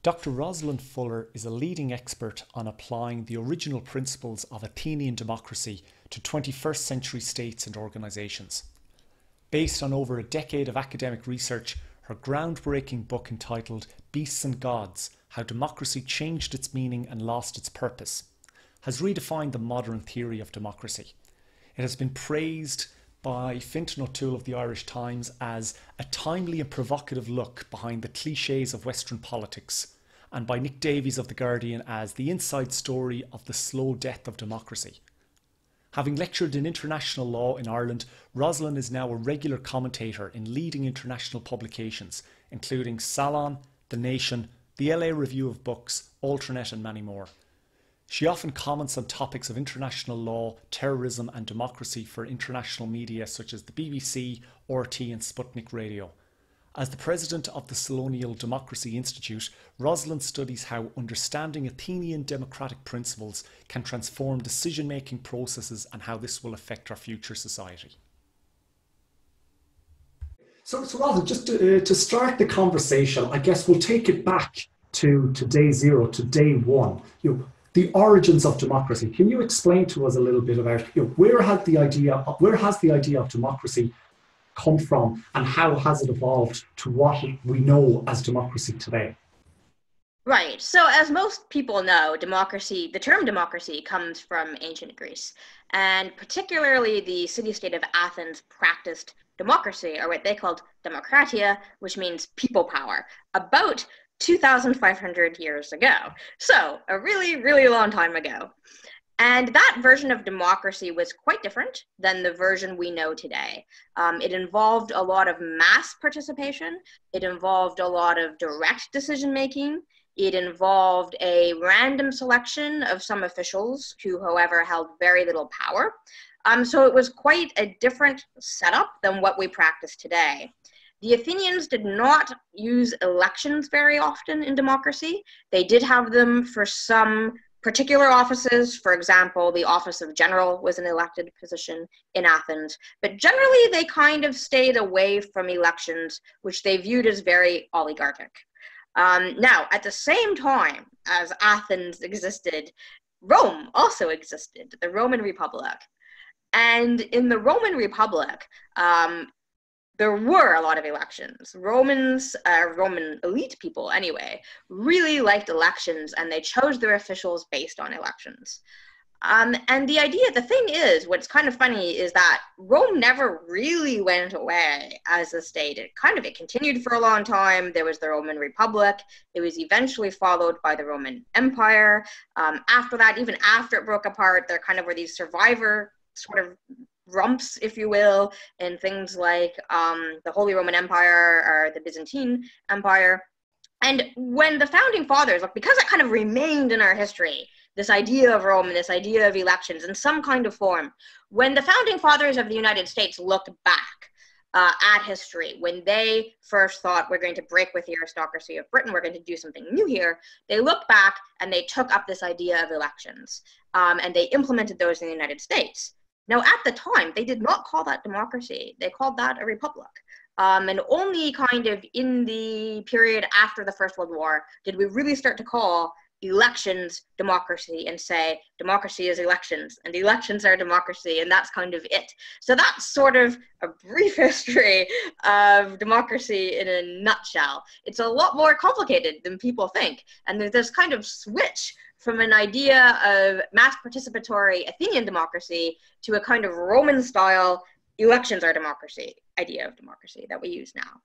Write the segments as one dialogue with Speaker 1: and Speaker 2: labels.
Speaker 1: Dr. Roslyn Fuller is a leading expert on applying the original principles of Athenian democracy to 21st century states and organisations. Based on over a decade of academic research, her groundbreaking book entitled Beasts and Gods: How Democracy Changed Its Meaning and Lost Its Purpose has redefined the modern theory of democracy. It has been praised by Fintan O'Toole of the Irish Times as a timely and provocative look behind the clichés of Western politics, and by Nick Davies of The Guardian as the inside story of the slow death of democracy. Having lectured in international law in Ireland, Roslyn is now a regular commentator in leading international publications, including Salon, The Nation, the LA Review of Books, Alternet and many more. She often comments on topics of international law, terrorism and democracy for international media such as the BBC, RT and Sputnik Radio. As the president of the Salon Democracy Institute, Roslyn studies how understanding Athenian democratic principles can transform decision-making processes and how this will affect our future society.
Speaker 2: So Roslyn, just to start the conversation, I guess we'll take it back to day zero, to day one. The origins of democracy. Can you explain to us a little bit about where has the idea of democracy come from, and how has it evolved to what we know as democracy today?
Speaker 3: Right. So as most people know, democracy, the term democracy comes from ancient Greece, and particularly the city-state of Athens practiced democracy, or what they called demokratia, which means people power, about 2,500 years ago. So a really, really long time ago. And that version of democracy was quite different than the version we know today. It involved a lot of mass participation. It involved a lot of direct decision-making. It involved a random selection of some officials who, however, held very little power. So it was quite a different setup than what we practice today. The Athenians did not use elections very often in democracy. They did have them for some particular offices. For example, the office of general was an elected position in Athens, but generally they kind of stayed away from elections, which they viewed as very oligarchic. Now, at the same time as Athens existed, Rome also existed, the Roman Republic. And in the Roman Republic, there were a lot of elections. Romans, Roman elite people anyway, really liked elections, and they chose their officials based on elections. And the thing is, what's kind of funny is that Rome never really went away as a state. It continued for a long time. There was the Roman Republic. It was eventually followed by the Roman Empire. After that, even after it broke apart, there kind of were these survivor sort of rumps, if you will, in things like the Holy Roman Empire or the Byzantine Empire. And when the founding fathers, because that kind of remained in our history, this idea of Rome and this idea of elections in some kind of form, when the founding fathers of the United States looked back at history, when they first thought, we're going to break with the aristocracy of Britain, we're going to do something new here, they looked back and they took up this idea of elections, and they implemented those in the United States. Now, at the time, they did not call that democracy. They called that a republic. And only kind of in the period after the First World War did we really start to call elections democracy and say democracy is elections and elections are democracy, and that's kind of it. So that's sort of a brief history of democracy in a nutshell. It's a lot more complicated than people think, and there's this kind of switch from an idea of mass participatory Athenian democracy to a kind of Roman style elections are democracy idea of democracy that we use now.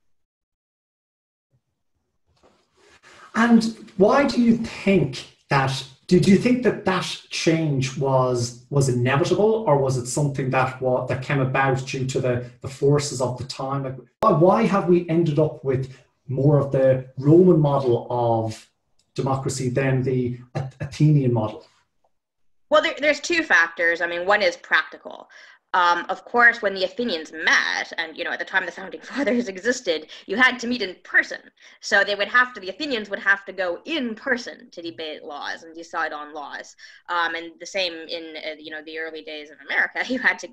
Speaker 2: And why do you think that, did you think that that change was inevitable, or was it something that came about due to the forces of the time? Like, why have we ended up with more of the Roman model of democracy than the Athenian model?
Speaker 3: Well, there's two factors. I mean, one is practical. Of course, when the Athenians met, and at the time the founding fathers existed, you had to meet in person. So the Athenians would have to go in person to debate laws and decide on laws. And the same in the early days of America, you had to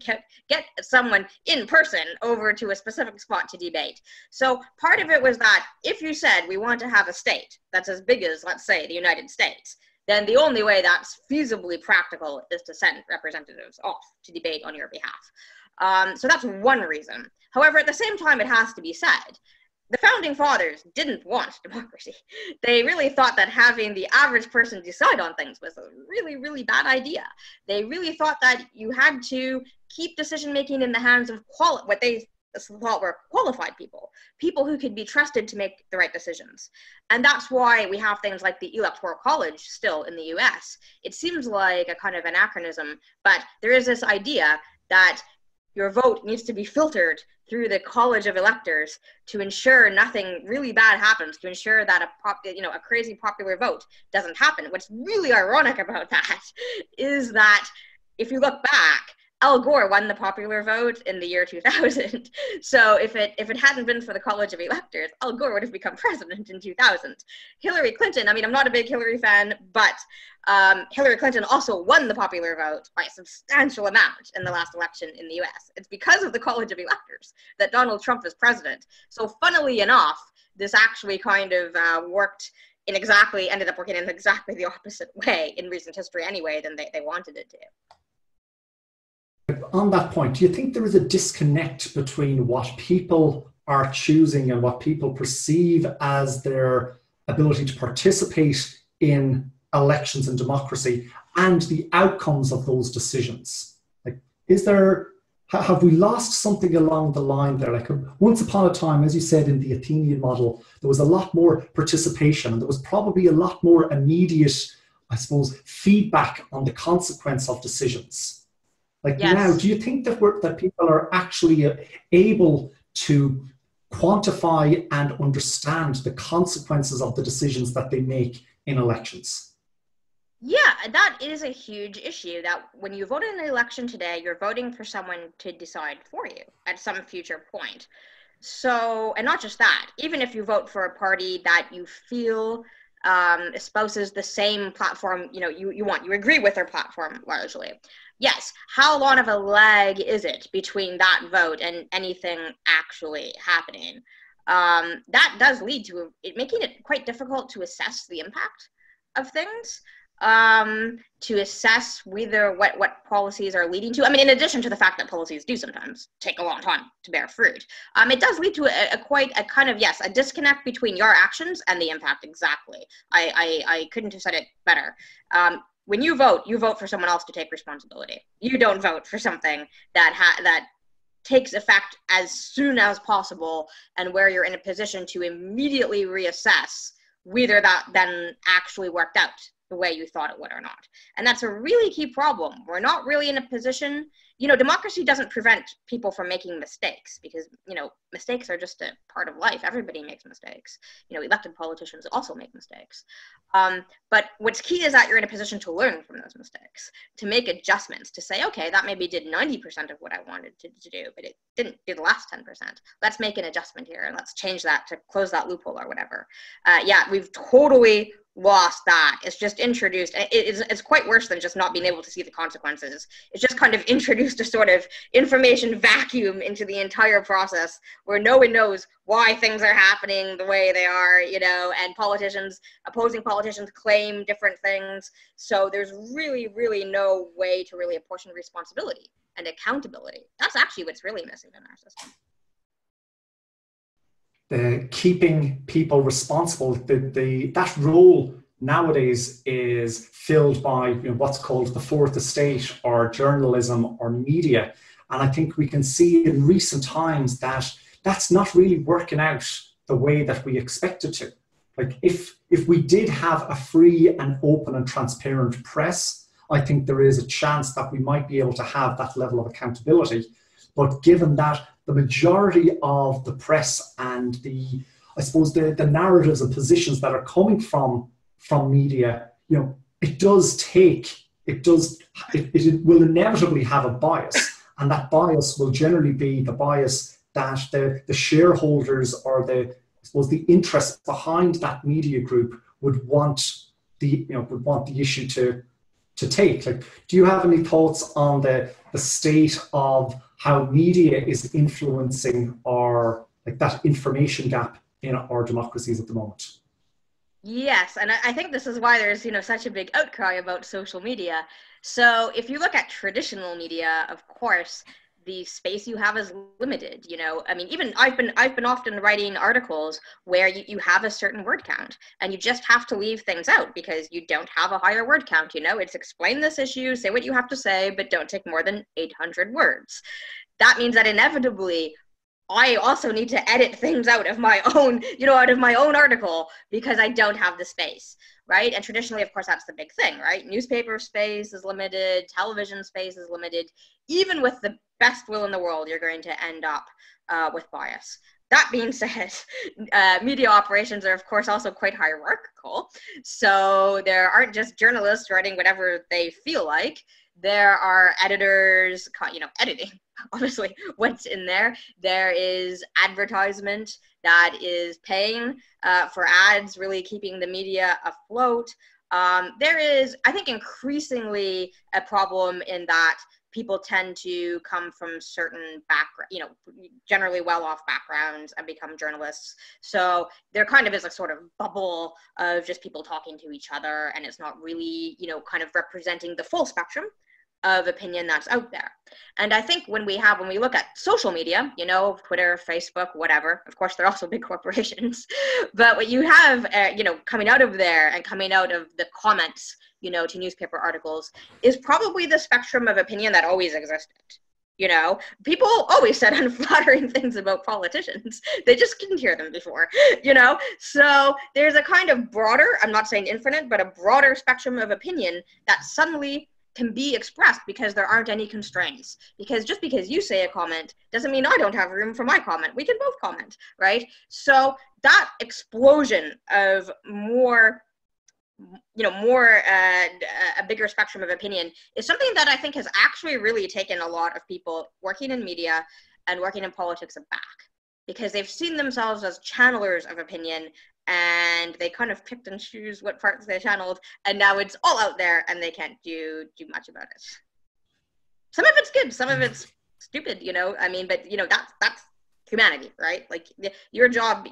Speaker 3: get someone in person over to a specific spot to debate. So part of it was that if you said we want to have a state that's as big as, let's say, the United States, then the only way that's feasibly practical is to send representatives off to debate on your behalf. So that's one reason. However, at the same time, it has to be said, the founding fathers didn't want democracy. They really thought that having the average person decide on things was a really, really bad idea. They really thought that you had to keep decision-making in the hands of what they thought were qualified people who could be trusted to make the right decisions. And that's why we have things like the Electoral College still in the US. It seems like a kind of anachronism, but there is this idea that your vote needs to be filtered through the College of Electors to ensure nothing really bad happens, to ensure that a crazy popular vote doesn't happen. What's really ironic about that is that if you look back, Al Gore won the popular vote in the year 2000. So if it hadn't been for the College of Electors, Al Gore would have become president in 2000. Hillary Clinton, I'm not a big Hillary fan, but Hillary Clinton also won the popular vote by a substantial amount in the last election in the US. It's because of the College of Electors that Donald Trump is president. So funnily enough, this actually kind of ended up working in exactly the opposite way in recent history anyway than they wanted it to.
Speaker 2: On that point, do you think there is a disconnect between what people are choosing and what people perceive as their ability to participate in elections and democracy and the outcomes of those decisions? Like, have we lost something along the line there? Like, once upon a time, as you said, in the Athenian model, there was a lot more participation and there was probably a lot more immediate, I suppose, feedback on the consequence of decisions. Like, yes. Now, do you think that people are actually able to quantify and understand the consequences of the decisions that they make in elections?
Speaker 3: Yeah, that is a huge issue, that when you vote in an election today, you're voting for someone to decide for you at some future point. So, and not just that, even if you vote for a party that you feel espouses the same platform, you agree with their platform largely. Yes, how long of a lag is it between that vote and anything actually happening? That does lead to it making it quite difficult to assess the impact of things, to assess whether what policies are leading to. I mean, in addition to the fact that policies do sometimes take a long time to bear fruit, it does lead to a disconnect between your actions and the impact. Exactly. I couldn't have said it better. When you vote for someone else to take responsibility. You don't vote for something that takes effect as soon as possible and where you're in a position to immediately reassess whether that then actually worked out the way you thought it would or not. And that's a really key problem. We're not really in a position, democracy doesn't prevent people from making mistakes because, mistakes are just a part of life. Everybody makes mistakes. Elected politicians also make mistakes. But what's key is that you're in a position to learn from those mistakes, to make adjustments, to say, okay, that maybe did 90% of what I wanted to do, but it didn't do the last 10%. Let's make an adjustment here and let's change that to close that loophole or whatever. We've totally lost that. It's just introduced. It's quite worse than just not being able to see the consequences. It's just kind of introduced a sort of information vacuum into the entire process where no one knows why things are happening the way they are, and opposing politicians claim different things. So there's really, really no way to really apportion responsibility and accountability. That's actually what's really missing in our system.
Speaker 2: Keeping people responsible, that role nowadays is filled by what's called the fourth estate or journalism or media. And I think we can see in recent times that that's not really working out the way that we expect it to. Like if we did have a free and open and transparent press, I think there is a chance that we might be able to have that level of accountability. But given that the majority of the press and the narratives and positions that are coming from media, it will inevitably have a bias. And that bias will generally be the bias that the shareholders or the, I suppose, the interest behind that media group would want the issue to take. Like, do you have any thoughts on the state of how media is influencing our, like, that information gap in our democracies at the moment?
Speaker 3: Yes, and I think this is why there's, such a big outcry about social media. So if you look at traditional media, of course, the space you have is limited. I mean, even I've been often writing articles where you have a certain word count, and you just have to leave things out because you don't have a higher word count. It's explain this issue, say what you have to say, but don't take more than 800 words. That means that inevitably I also need to edit things out of my own, out of my own article because I don't have the space, right? And traditionally, of course, that's the big thing, right? Newspaper space is limited, television space is limited. Even with the best will in the world, you're going to end up with bias. That being said, media operations are, of course, also quite hierarchical. So there aren't just journalists writing whatever they feel like. There are editors, editing, obviously, what's in there. There is advertisement that is paying for ads, really keeping the media afloat. There is, I think, increasingly a problem in that people tend to come from certain background, generally well-off backgrounds and become journalists. So there kind of is a sort of bubble of just people talking to each other, and it's not really, kind of representing the full spectrum of opinion that's out there. And I think when we look at social media, Twitter, Facebook, whatever, of course, they're also big corporations, but what you have, coming out of there and coming out of the comments, to newspaper articles is probably the spectrum of opinion that always existed. People always said unflattering things about politicians. They just couldn't hear them before, So there's a kind of broader, I'm not saying infinite, but a broader spectrum of opinion that suddenly can be expressed because there aren't any constraints. Because just because you say a comment doesn't mean I don't have room for my comment. We can both comment, right? So that explosion of a bigger spectrum of opinion is something that I think has actually really taken a lot of people working in media and working in politics aback, because they've seen themselves as channelers of opinion, and they kind of picked and choose what parts they channeled, and now it's all out there and they can't do much about it. Some of it's good, some of it's stupid, but that's humanity, right? Like your job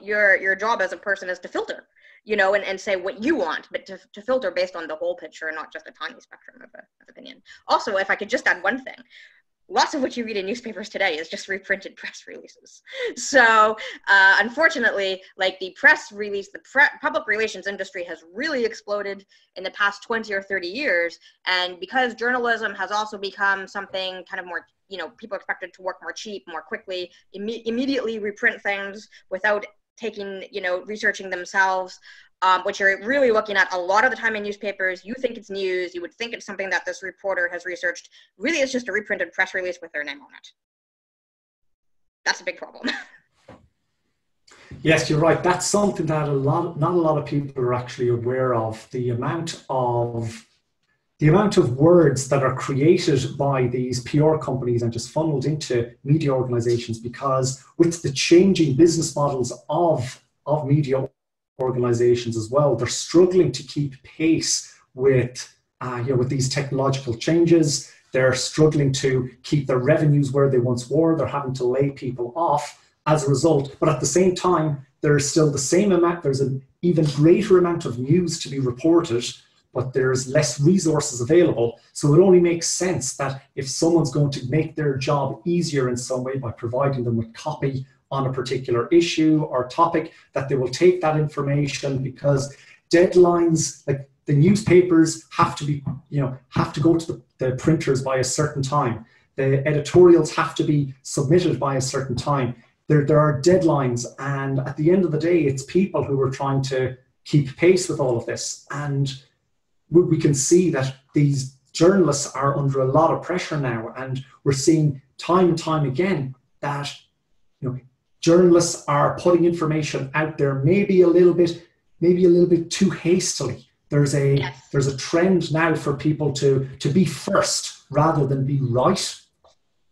Speaker 3: as a person is to filter, and say what you want, but to filter based on the whole picture, not just a tiny spectrum of opinion. Also, if I could just add one thing, lots of what you read in newspapers today is just reprinted press releases. So unfortunately, like the press release, public relations industry has really exploded in the past 20 or 30 years. And because journalism has also become something kind of more, people expected to work more cheap, more quickly, immediately reprint things without taking, researching themselves. What you're really looking at a lot of the time in newspapers, you think it's news, you would think it's something that this reporter has researched. Really, it's just a reprinted press release with their name on it. That's a big problem.
Speaker 2: Yes, you're right. That's something that not a lot of people are actually aware of. The amount of words that are created by these PR companies and just funneled into media organizations, because with the changing business models of media organizations as well, they're struggling to keep pace with these technological changes. They're struggling to keep their revenues where they once were. They're having to lay people off as a result. But at the same time, there's still the same amount, there's an even greater amount of news to be reported, but there's less resources available. So it only makes sense that if someone's going to make their job easier in some way by providing them with copy on a particular issue or topic, that they will take that information, because deadlines, like the newspapers have to go to the printers by a certain time. The editorials have to be submitted by a certain time. There are deadlines, and at the end of the day, it's people who are trying to keep pace with all of this. And we can see that these journalists are under a lot of pressure now, and we're seeing time and time again that journalists are putting information out there maybe a little bit too hastily. There's a trend now for people to be first rather than be right.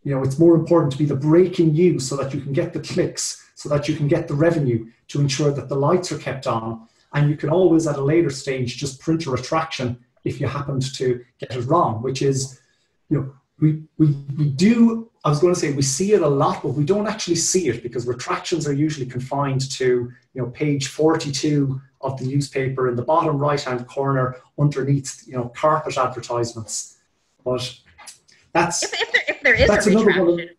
Speaker 2: it's more important to be the breaking news so that you can get the clicks, so that you can get the revenue to ensure that the lights are kept on. And you can always at a later stage just print a retraction if you happened to get it wrong, which is, we do, I was going to say we see it a lot, but we don't actually see it because retractions are usually confined to, page 42 of the newspaper in the bottom right-hand corner underneath, carpet advertisements. But that's
Speaker 3: if there is a retraction.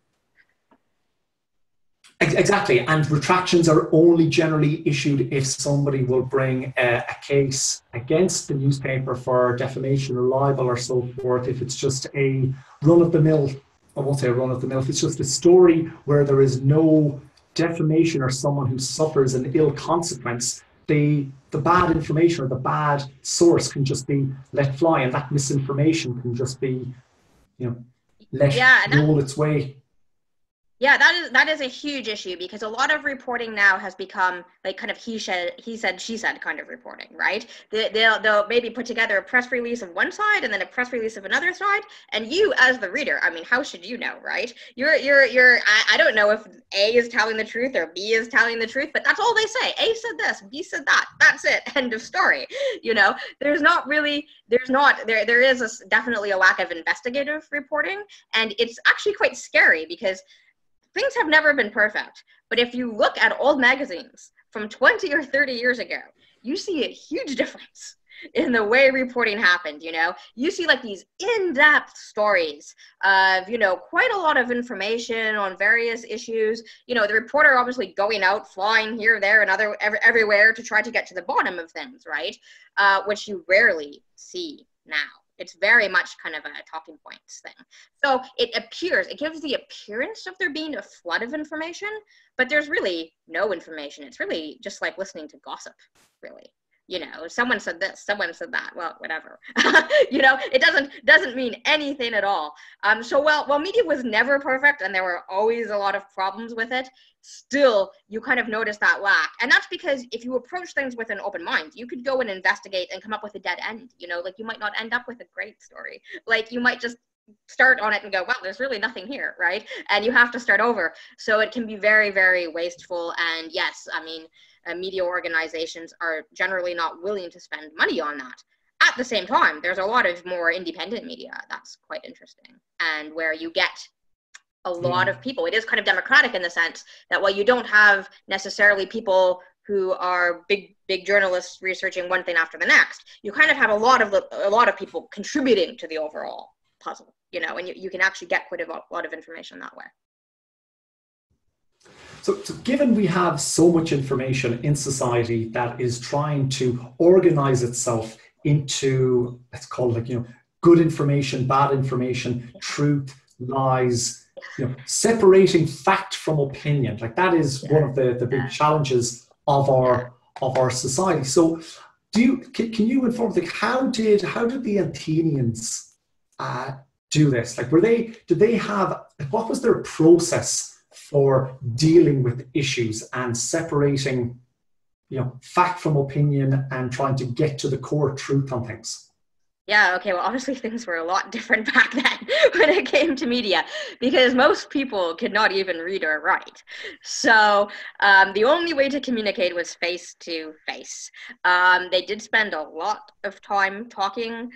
Speaker 2: Exactly, and retractions are only generally issued if somebody will bring a case against the newspaper for defamation or libel or so forth. If it's just a run-of-the-mill, I won't say a run-of-the-mill, if it's just a story where there is no defamation or someone who suffers an ill consequence, the bad information or the bad source can just be let fly, and that misinformation can just be, let roll its way.
Speaker 3: Yeah, that is a huge issue because a lot of reporting now has become like kind of he said, she said kind of reporting, right? They'll maybe put together a press release of one side and then a press release of another side, and you as the reader, I mean, how should you know, right? I don't know if A is telling the truth or B is telling the truth, but that's all they say. A said this, B said that. That's it. End of story. There is definitely a lack of investigative reporting, and it's actually quite scary because things have never been perfect, but if you look at old magazines from 20 or 30 years ago, you see a huge difference in the way reporting happened. You see like these in-depth stories of, quite a lot of information on various issues, the reporter obviously going out, flying here, there, and everywhere to try to get to the bottom of things, right? Which you rarely see now. It's very much kind of a talking points thing. So it gives the appearance of there being a flood of information, but there's really no information. It's really just like listening to gossip, really. Someone said this, someone said that, well, whatever. It doesn't mean anything at all. So while media was never perfect and there were always a lot of problems with it, still you kind of notice that lack. And that's because if you approach things with an open mind, you could go and investigate and come up with a dead end. Like you might not end up with a great story. Like you might just start on it and go, well, there's really nothing here, right? And you have to start over. So it can be very, very wasteful. And yes, I mean, media organizations are generally not willing to spend money on that. At the same time, there's a lot of more independent media that's quite interesting, and where you get a lot of people. It is kind of democratic in the sense that while you don't have necessarily people who are big journalists researching one thing after the next, you kind of have a lot of people contributing to the overall puzzle, and you can actually get quite a lot of information that way.
Speaker 2: So given we have so much information in society that is trying to organize itself into, let's call it good information, bad information, truth, lies, separating fact from opinion, like that is one of the big challenges of our society. So can you inform, like, how did the Athenians do this? Like, what was their process for dealing with issues and separating, fact from opinion and trying to get to the core truth on things?
Speaker 3: Yeah, okay, well, obviously things were a lot different back then when it came to media, because most people could not even read or write. So the only way to communicate was face to face. They did spend a lot of time talking,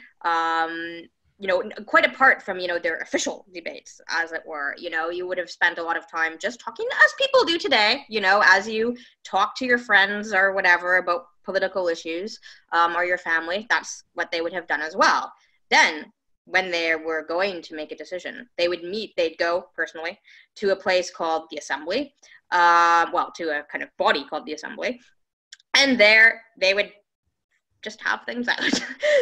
Speaker 3: quite apart from, their official debates, as it were. You would have spent a lot of time just talking, as people do today, as you talk to your friends or whatever about political issues, or your family. That's what they would have done as well. Then, when they were going to make a decision, they'd go personally to a place called the Assembly, to a kind of body called the Assembly, and there they would just have things out.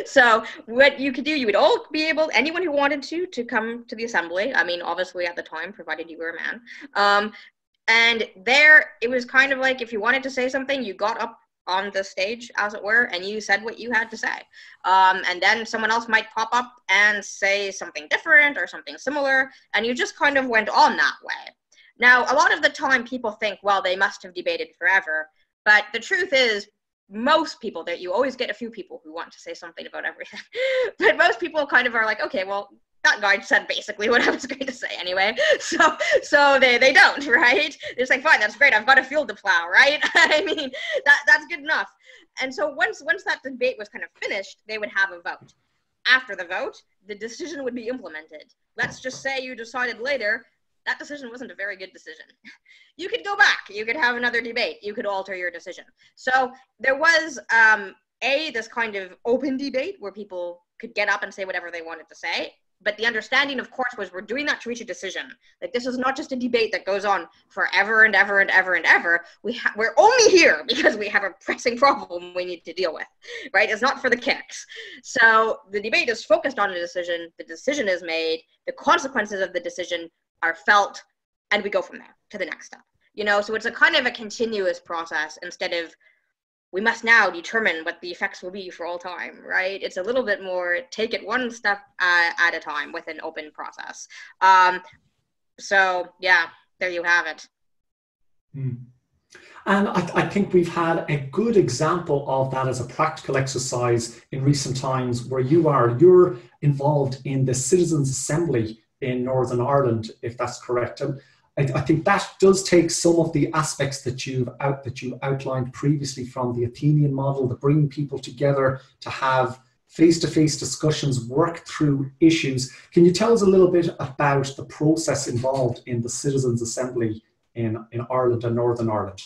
Speaker 3: So what you could do, you would all be able, anyone who wanted to come to the Assembly, I mean, obviously at the time, provided you were a man, and there, it was kind of like, if you wanted to say something, you got up on the stage, as it were, and you said what you had to say. And then someone else might pop up and say something different or something similar, and you just kind of went on that way. Now, a lot of the time people think, well, they must have debated forever, but the truth is, most people, that you always get a few people who want to say something about everything, but most people kind of are like, okay, well, that guy said basically what I was going to say anyway. So they don't, right? They're saying, fine, that's great. I've got a field to plow, right? I mean, that's good enough. And so once that debate was kind of finished, they would have a vote. After the vote, the decision would be implemented. Let's just say you decided later that decision wasn't a very good decision. You could go back. You could have another debate. You could alter your decision. So there was this kind of open debate where people could get up and say whatever they wanted to say. But the understanding, of course, was we're doing that to reach a decision. Like, this is not just a debate that goes on forever and ever and ever and ever. We're only here because we have a pressing problem we need to deal with, right? It's not for the kicks. So the debate is focused on a decision. The decision is made. The consequences of the decision are felt, and we go from there to the next step. You know, so it's a kind of a continuous process instead of we must now determine what the effects will be for all time, right? It's a little bit more take it one step at a time with an open process. So yeah, there you have it.
Speaker 2: And I think we've had a good example of that as a practical exercise in recent times where you're involved in the Citizens' Assembly in Northern Ireland, if that's correct. And I think that does take some of the aspects that you've outlined previously from the Athenian model, the bringing people together to have face-to-face discussions, work through issues. Can you tell us a little bit about the process involved in the Citizens' Assembly in Ireland and Northern Ireland?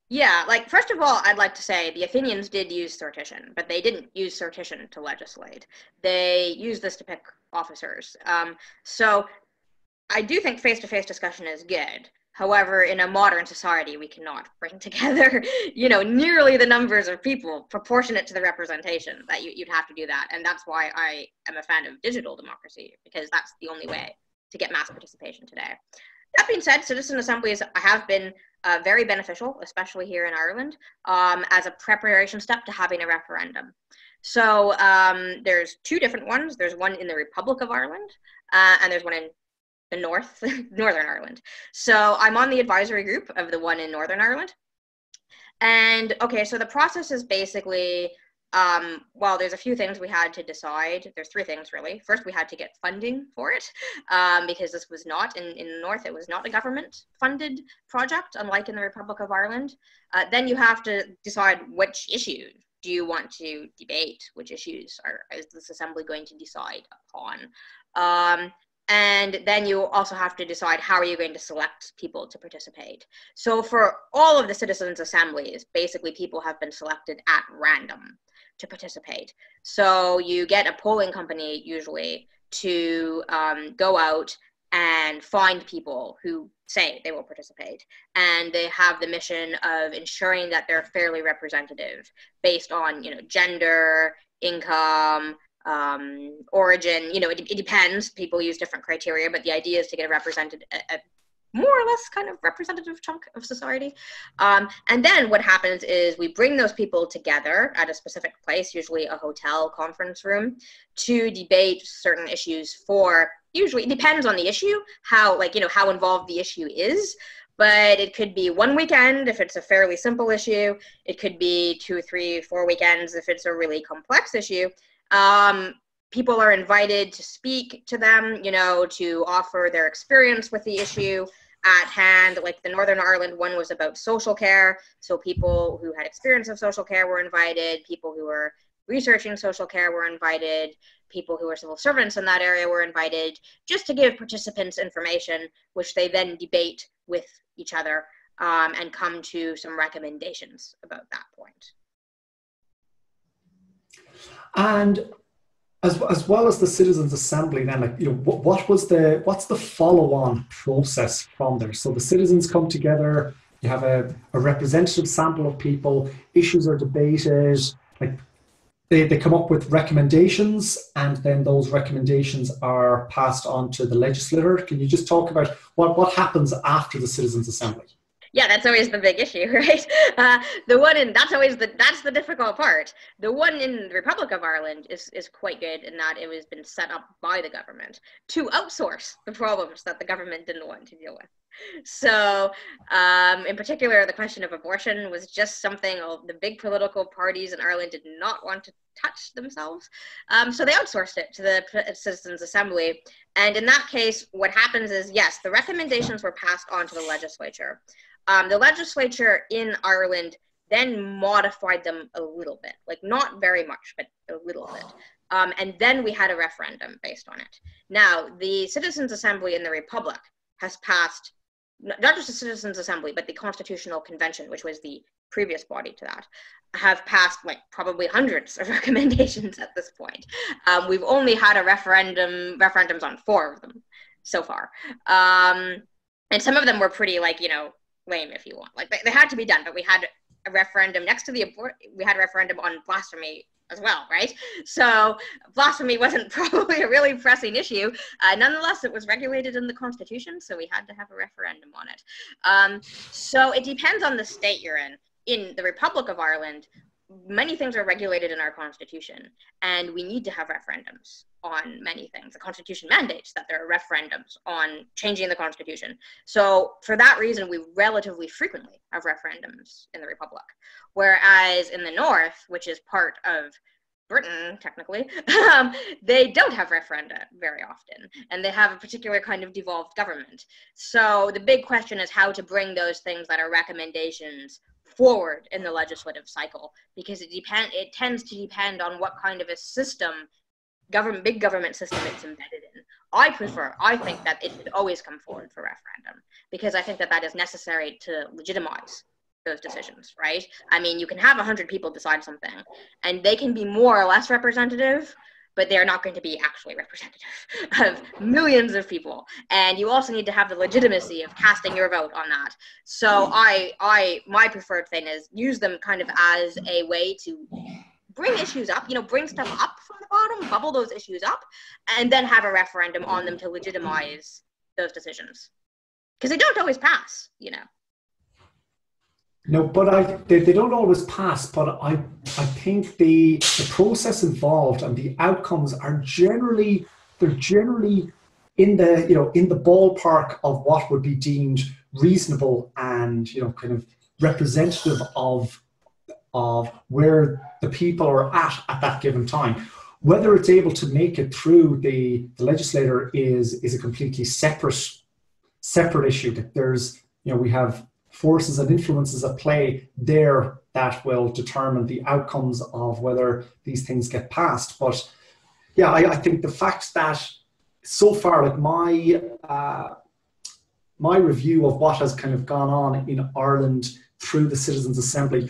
Speaker 3: Yeah, like, first of all, I'd like to say the Athenians did use sortition, but they didn't use sortition to legislate. They used this to pick officers. So I do think face-to-face discussion is good. However, in a modern society, we cannot bring together, nearly the numbers of people proportionate to the representation that you'd have to do that. And that's why I am a fan of digital democracy, because that's the only way to get mass participation today. That being said, citizen assemblies have been very beneficial, especially here in Ireland, as a preparation step to having a referendum. So there's two different ones. There's one in the Republic of Ireland, and there's one in the Northern Ireland. So I'm on the advisory group of the one in Northern Ireland. And okay, so the process is basically, well, there's a few things we had to decide. There's three things really. First, we had to get funding for it, because this was not, in the North, it was not a government funded project, unlike in the Republic of Ireland. Then you have to decide which issue do you want to debate, which issues is this assembly going to decide upon. And then you also have to decide how are you going to select people to participate. So for all of the citizens' assemblies, basically people have been selected at random to participate. So you get a polling company usually to go out and find people who say they will participate. And they have the mission of ensuring that they're fairly representative based on, gender, income, origin, it depends. People use different criteria, but the idea is to get a more or less kind of representative chunk of society. And then what happens is we bring those people together at a specific place, usually a hotel conference room, to debate certain issues usually it depends on the issue, how involved the issue is. But it could be one weekend if it's a fairly simple issue. It could be 2, 3, 4 weekends if it's a really complex issue. People are invited to speak to them, to offer their experience with the issue at hand. Like the Northern Ireland one was about social care. So people who had experience of social care were invited. People who were researching social care were invited. People who were civil servants in that area were invited, just to give participants information, which they then debate with each other and come to some recommendations about that point.
Speaker 2: And as well as the Citizens' Assembly, then, what's the follow-on process from there? So the citizens come together, you have a representative sample of people, issues are debated, they come up with recommendations, and then those recommendations are passed on to the legislator. Can you just talk about what happens after the Citizens' Assembly?
Speaker 3: Yeah, that's always the big issue, right? That's the difficult part. The one in the Republic of Ireland is quite good in that it has been set up by the government to outsource the problems that the government didn't want to deal with. So, in particular, the question of abortion was just something the big political parties in Ireland did not want to touch themselves. So they outsourced it to the Citizens' Assembly. And in that case, what happens is, yes, the recommendations were passed on to the legislature. The legislature in Ireland then modified them a little bit, like not very much, but a little bit. And then we had a referendum based on it. Now, the Citizens' Assembly in the Republic has passed, not just the Citizens' Assembly, but the Constitutional Convention, which was the previous body to that, have passed like probably hundreds of recommendations at this point. We've only had referendums on 4 of them so far. And some of them were pretty lame, if you want. Like they had to be done, but we had a referendum next to we had a referendum on blasphemy as well, right? So blasphemy wasn't probably a really pressing issue. Nonetheless, it was regulated in the Constitution, so we had to have a referendum on it. So it depends on the state you're in. In the Republic of Ireland, many things are regulated in our Constitution, and we need to have referendums on many things. The Constitution mandates that there are referendums on changing the Constitution. So for that reason, we relatively frequently have referendums in the Republic. Whereas in the North, which is part of Britain, technically, they don't have referenda very often, and they have a particular kind of devolved government. So the big question is how to bring those things that are recommendations forward in the legislative cycle, because it tends to depend on what kind of a system, big government system it's embedded in. I think that it should always come forward for referendum, because I think that is necessary to legitimize those decisions, right? I mean, you can have 100 people decide something, and they can be more or less representative, but they're not going to be actually representative of millions of people. And you also need to have the legitimacy of casting your vote on that. So my preferred thing is use them kind of as a way to bring issues up, bring stuff up from the bottom, bubble those issues up, and then have a referendum on them to legitimize those decisions. Because they don't always pass,
Speaker 2: No, but they don't always pass, but I think the process involved and the outcomes are generally in the ballpark of what would be deemed reasonable and kind of representative of where the people are at that given time. Whether it's able to make it through the legislator is a completely separate issue. That there's we have forces and influences at play there that will determine the outcomes of whether these things get passed. But yeah, I think the fact that so far, like my review of what has kind of gone on in Ireland through the Citizens' Assembly,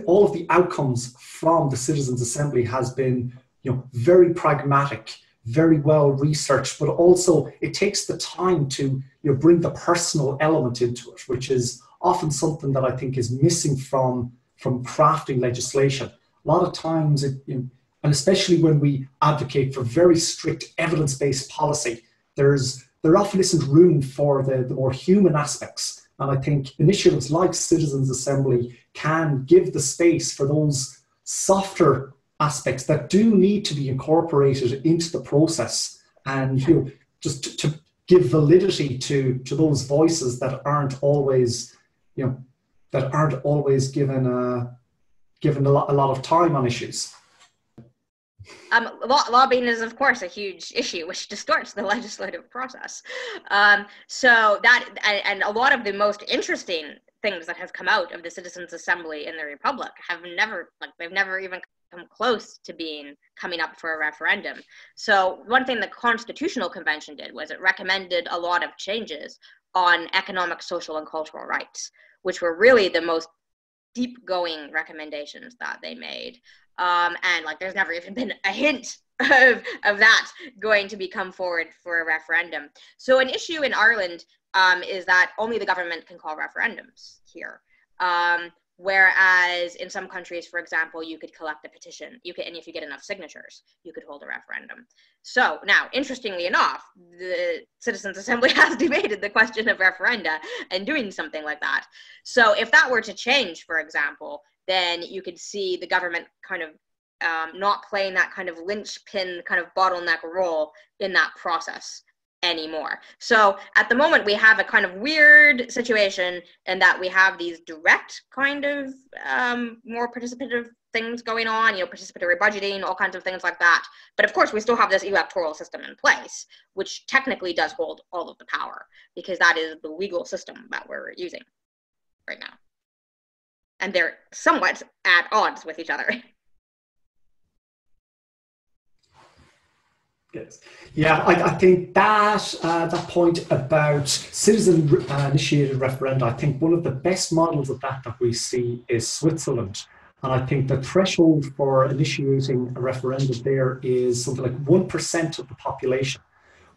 Speaker 2: all of the outcomes from the Citizens' Assembly has been very pragmatic, very well researched, but also it takes the time to bring the personal element into it, which is often something that I think is missing from crafting legislation. A lot of times, and especially when we advocate for very strict evidence-based policy, there often isn't room for the more human aspects. And I think initiatives like Citizens' Assembly can give the space for those softer aspects that do need to be incorporated into the process, and just to give validity to those voices that aren't always given a lot of time on issues.
Speaker 3: Lobbying is, of course, a huge issue, which distorts the legislative process. So that, and a lot of the most interesting things that have come out of the Citizens' Assembly in the Republic they've never even come close to coming up for a referendum. So one thing the Constitutional Convention did was it recommended a lot of changes on economic, social, and cultural rights, which were really the most deep-going recommendations that they made. And there's never even been a hint of that going to come forward for a referendum. So an issue in Ireland is that only the government can call referendums here. Whereas in some countries, for example, you could collect a petition, and if you get enough signatures, you could hold a referendum. So now, interestingly enough, the Citizens' Assembly has debated the question of referenda and doing something like that. So if that were to change, for example, then you could see the government kind of not playing that kind of linchpin, kind of bottleneck role in that process anymore. So at the moment we have a kind of weird situation in that we have these direct kind of more participative things going on, you know, participatory budgeting, all kinds of things like that. But of course we still have this electoral system in place, which technically does hold all of the power, because that is the legal system that we're using right now. And they're somewhat at odds with each other.
Speaker 2: Yes. Yeah, I think that that point about citizen-initiated referenda, I think one of the best models of that we see is Switzerland. And I think the threshold for initiating a referendum there is something like 1% of the population,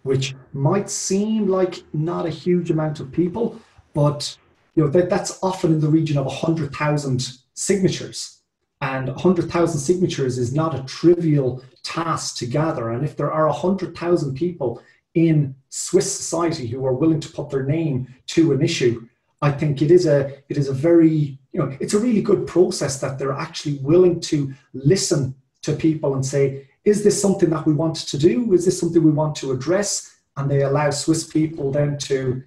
Speaker 2: which might seem like not a huge amount of people, but you know that's often in the region of 100,000 signatures. And 100,000 signatures is not a trivial task to gather. And if there are 100,000 people in Swiss society who are willing to put their name to an issue, I think it is a very, you know, it's a really good process that they're actually willing to listen to people and say, is this something that we want to do? Is this something we want to address? And they allow Swiss people then to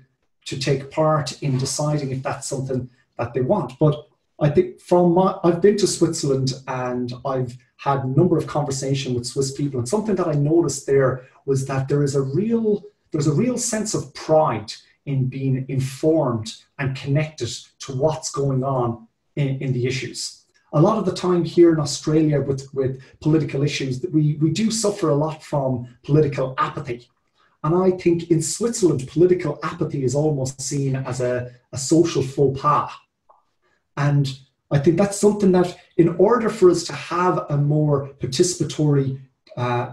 Speaker 2: take part in deciding if that's something that they want. But I think I've been to Switzerland and I've had a number of conversations with Swiss people, and something that I noticed there was that there's a real sense of pride in being informed and connected to what's going on in the issues. A lot of the time here in Australia with political issues, that we do suffer a lot from political apathy. And I think in Switzerland, political apathy is almost seen as a social faux pas. And I think that's something that in order for us to have a more participatory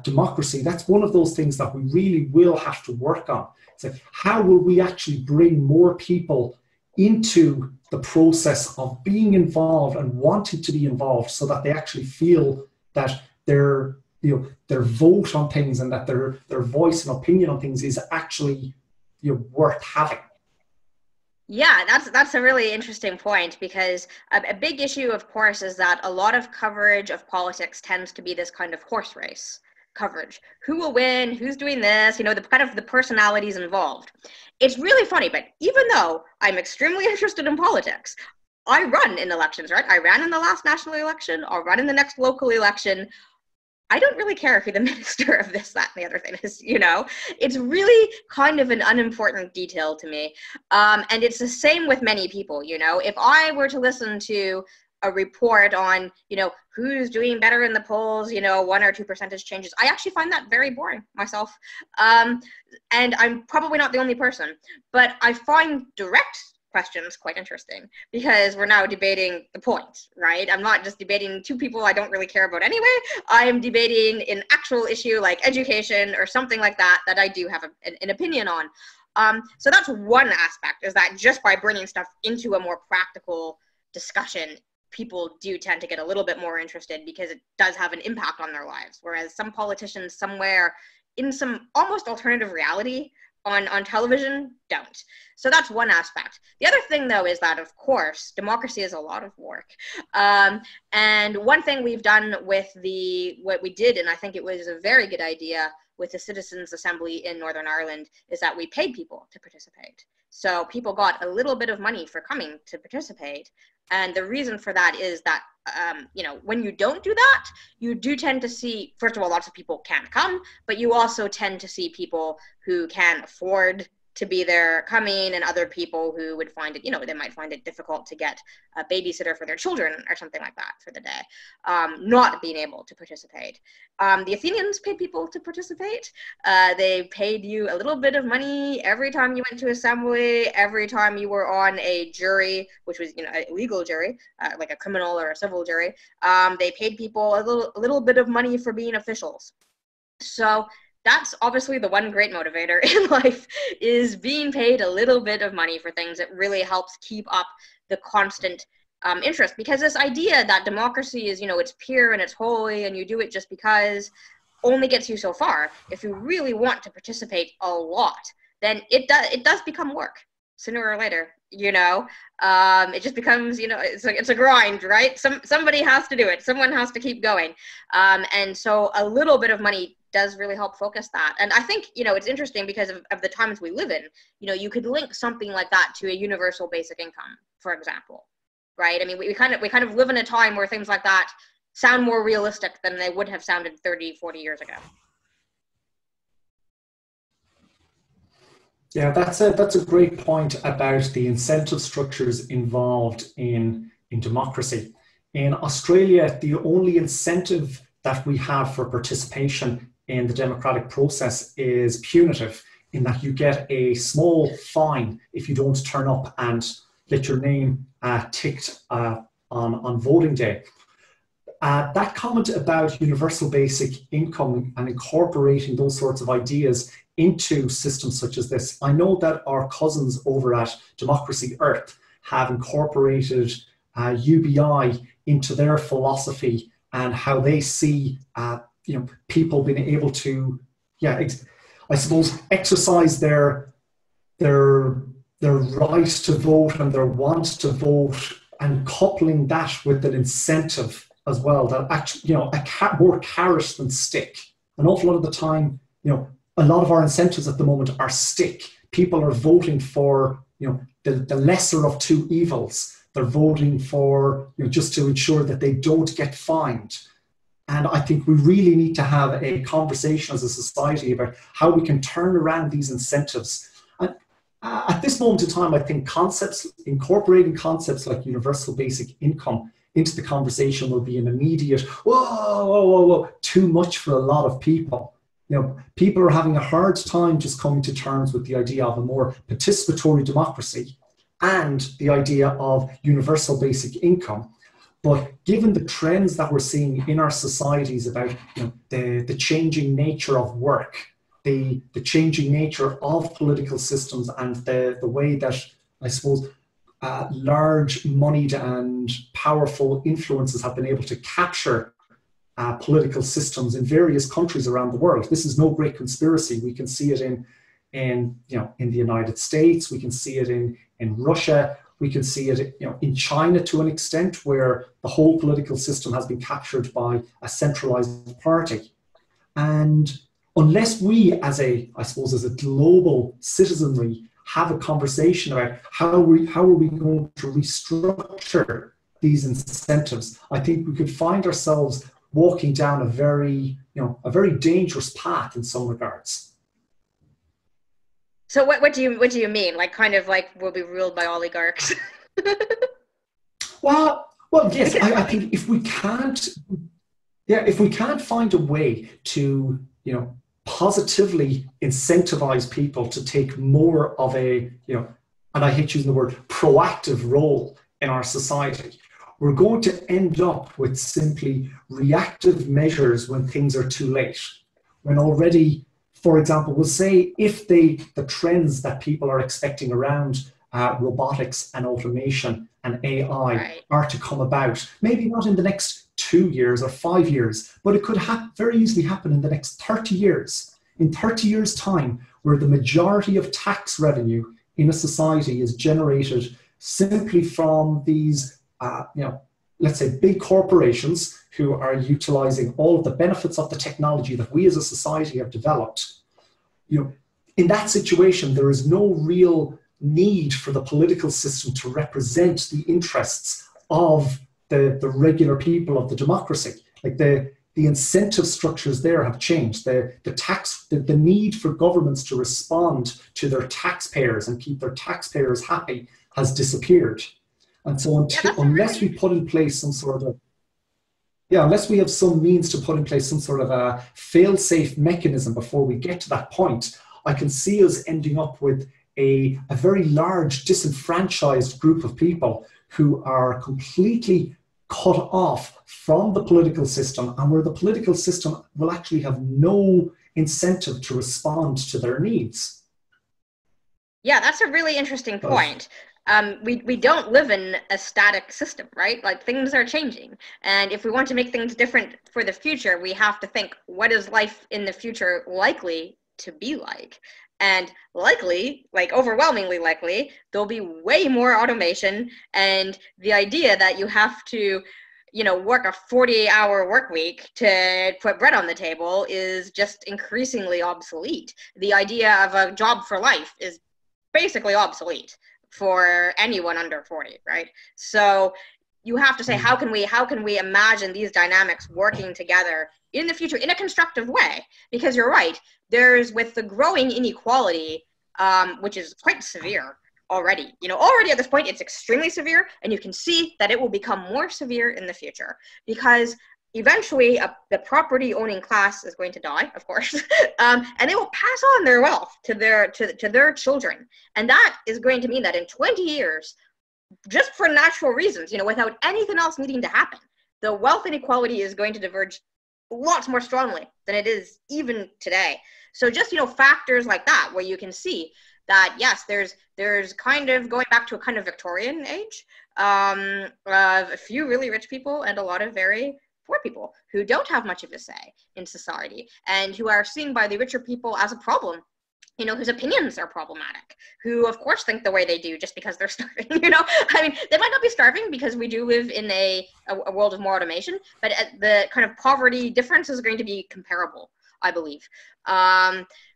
Speaker 2: democracy, that's one of those things that we really will have to work on. It's like, how will we actually bring more people into the process of being involved and wanting to be involved, so that they actually feel that their vote on things and that their voice and opinion on things is actually worth having.
Speaker 3: Yeah, that's a really interesting point, because a big issue, of course, is that a lot of coverage of politics tends to be this kind of horse race coverage. Who will win? Who's doing this? You know, the kind of the personalities involved. It's really funny, but even though I'm extremely interested in politics, I run in elections, right? I ran in the last national election. I'll run in the next local election. I don't really care who the minister of this, that, and the other thing is, you know. It's really kind of an unimportant detail to me. And it's the same with many people, you know. If I were to listen to a report on, you know, who's doing better in the polls, you know, 1 or 2 percentage changes, I actually find that very boring myself. And I'm probably not the only person. But I find direct questions quite interesting, because we're now debating the point, right? I'm not just debating two people I don't really care about anyway. I am debating an actual issue like education or something like that I do have an opinion on. So that's one aspect, is that just by bringing stuff into a more practical discussion, people do tend to get a little bit more interested, because it does have an impact on their lives. Whereas some politicians somewhere in some almost alternative reality on television don't. So that's one aspect. The other thing, though, is that, of course, democracy is a lot of work. And one thing we've done with what we did, and I think it was a very good idea with the Citizens' Assembly in Northern Ireland, is that we paid people to participate. So people got a little bit of money for coming to participate. And the reason for that is that, you know, when you don't do that, you do tend to see, first of all, lots of people can't come, but you also tend to see people who can afford to be there coming, and other people who would find it, you know, they might find it difficult to get a babysitter for their children or something like that for the day, not being able to participate. The Athenians paid people to participate. They paid you a little bit of money every time you went to assembly, every time you were on a jury, which was, you know, a legal jury, like a criminal or a civil jury. They paid people a little bit of money for being officials. So that's obviously the one great motivator in life, is being paid a little bit of money for things. It really helps keep up the constant interest, because this idea that democracy is, it's pure and it's holy and you do it just because only gets you so far. If you really want to participate a lot, then it does become work sooner or later. It just becomes, it's a grind, right? Somebody has to do it. Someone has to keep going. And so a little bit of money does really help focus that. And I think, it's interesting because of the times we live in. You could link something like that to a universal basic income, for example, right? I mean, we kind of live in a time where things like that sound more realistic than they would have sounded 30, 40 years ago.
Speaker 2: Yeah, that's a great point about the incentive structures involved in democracy. In Australia, the only incentive that we have for participation in the democratic process is punitive, in that you get a small fine if you don't turn up and get your name ticked on voting day. That comment about universal basic income and incorporating those sorts of ideas into systems such as this, I know that our cousins over at Democracy Earth have incorporated UBI into their philosophy and how they see people being able to, I suppose, exercise their right to vote and their want to vote, and coupling that with an incentive as well, that actually, more carrot than stick. An awful lot of the time, a lot of our incentives at the moment are stick. People are voting for, the lesser of two evils. They're voting for, just to ensure that they don't get fined. And I think we really need to have a conversation as a society about how we can turn around these incentives. And at this moment in time, I think incorporating concepts like universal basic income into the conversation will be an immediate, whoa, too much for a lot of people. People are having a hard time just coming to terms with the idea of a more participatory democracy and the idea of universal basic income. But given the trends that we're seeing in our societies about the changing nature of work, the changing nature of political systems, and the way that, I suppose, large moneyed and powerful influences have been able to capture political systems in various countries around the world. This is no great conspiracy. We can see it in the United States. We can see it in Russia. We can see it in China to an extent, where the whole political system has been captured by a centralized party. And unless we, as a global citizenry, have a conversation about how are we going to restructure these incentives, I think we could find ourselves walking down a very dangerous path in some regards.
Speaker 3: So what do you mean? Like, kind of like we'll be ruled by oligarchs?
Speaker 2: Well, yes. I think if we can't find a way to positively incentivize people to take more of a and I hate using the word proactive role in our society, we're going to end up with simply reactive measures when things are too late. When already, for example, we'll say if the trends that people are expecting around robotics and automation and AI are to come about, maybe not in the next 2 years or 5 years, but it could very easily happen in the next 30 years. In 30 years' time, where the majority of tax revenue in a society is generated simply from these let's say big corporations who are utilizing all of the benefits of the technology that we as a society have developed. In that situation, there is no real need for the political system to represent the interests of the regular people of the democracy. Like the incentive structures there have changed. The need for governments to respond to their taxpayers and keep their taxpayers happy has disappeared. And so unless we put in place some sort of, unless we have some means to put in place some sort of a fail-safe mechanism before we get to that point, I can see us ending up with a very large disenfranchised group of people who are completely cut off from the political system, and where the political system will actually have no incentive to respond to their needs.
Speaker 3: Yeah, that's a really interesting point. we don't live in a static system, right? Like, things are changing. And if we want to make things different for the future, we have to think, what is life in the future likely to be like? And likely, like overwhelmingly likely, there'll be way more automation, and the idea that you have to, work a 40-hour work week to put bread on the table is just increasingly obsolete. The idea of a job for life is basically obsolete for anyone under 40, right? So you have to say, how can we imagine these dynamics working together in the future in a constructive way? Because you're right, with the growing inequality, which is quite severe already. Already at this point, it's extremely severe, and you can see that it will become more severe in the future, because eventually the property owning class is going to die, of course, and they will pass on their wealth to their children. And that is going to mean that in 20 years, just for natural reasons, without anything else needing to happen, the wealth inequality is going to diverge lots more strongly than it is even today. So just, factors like that, where you can see that, yes, there's kind of going back to a kind of Victorian age of a few really rich people and a lot of very poor people who don't have much of a say in society, and who are seen by the richer people as a problem, whose opinions are problematic, who of course think the way they do just because they're starving. They might not be starving, because we do live in a world of more automation, but the kind of poverty difference is going to be comparable, I believe.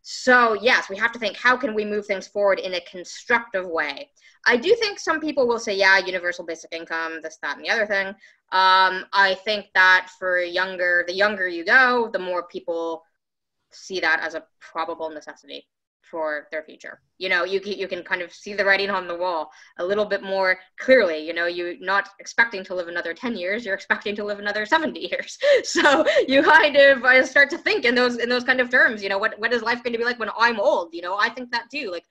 Speaker 3: So yes, we have to think, how can we move things forward in a constructive way? I do think some people will say, yeah, universal basic income, this, that, and the other thing. I think that the younger you go, the more people see that as a probable necessity for their future. You can kind of see the writing on the wall a little bit more clearly. You're not expecting to live another 10 years, you're expecting to live another 70 years. So you kind of start to think in those kind of terms. What is life going to be like when I'm old? I think that too. Like,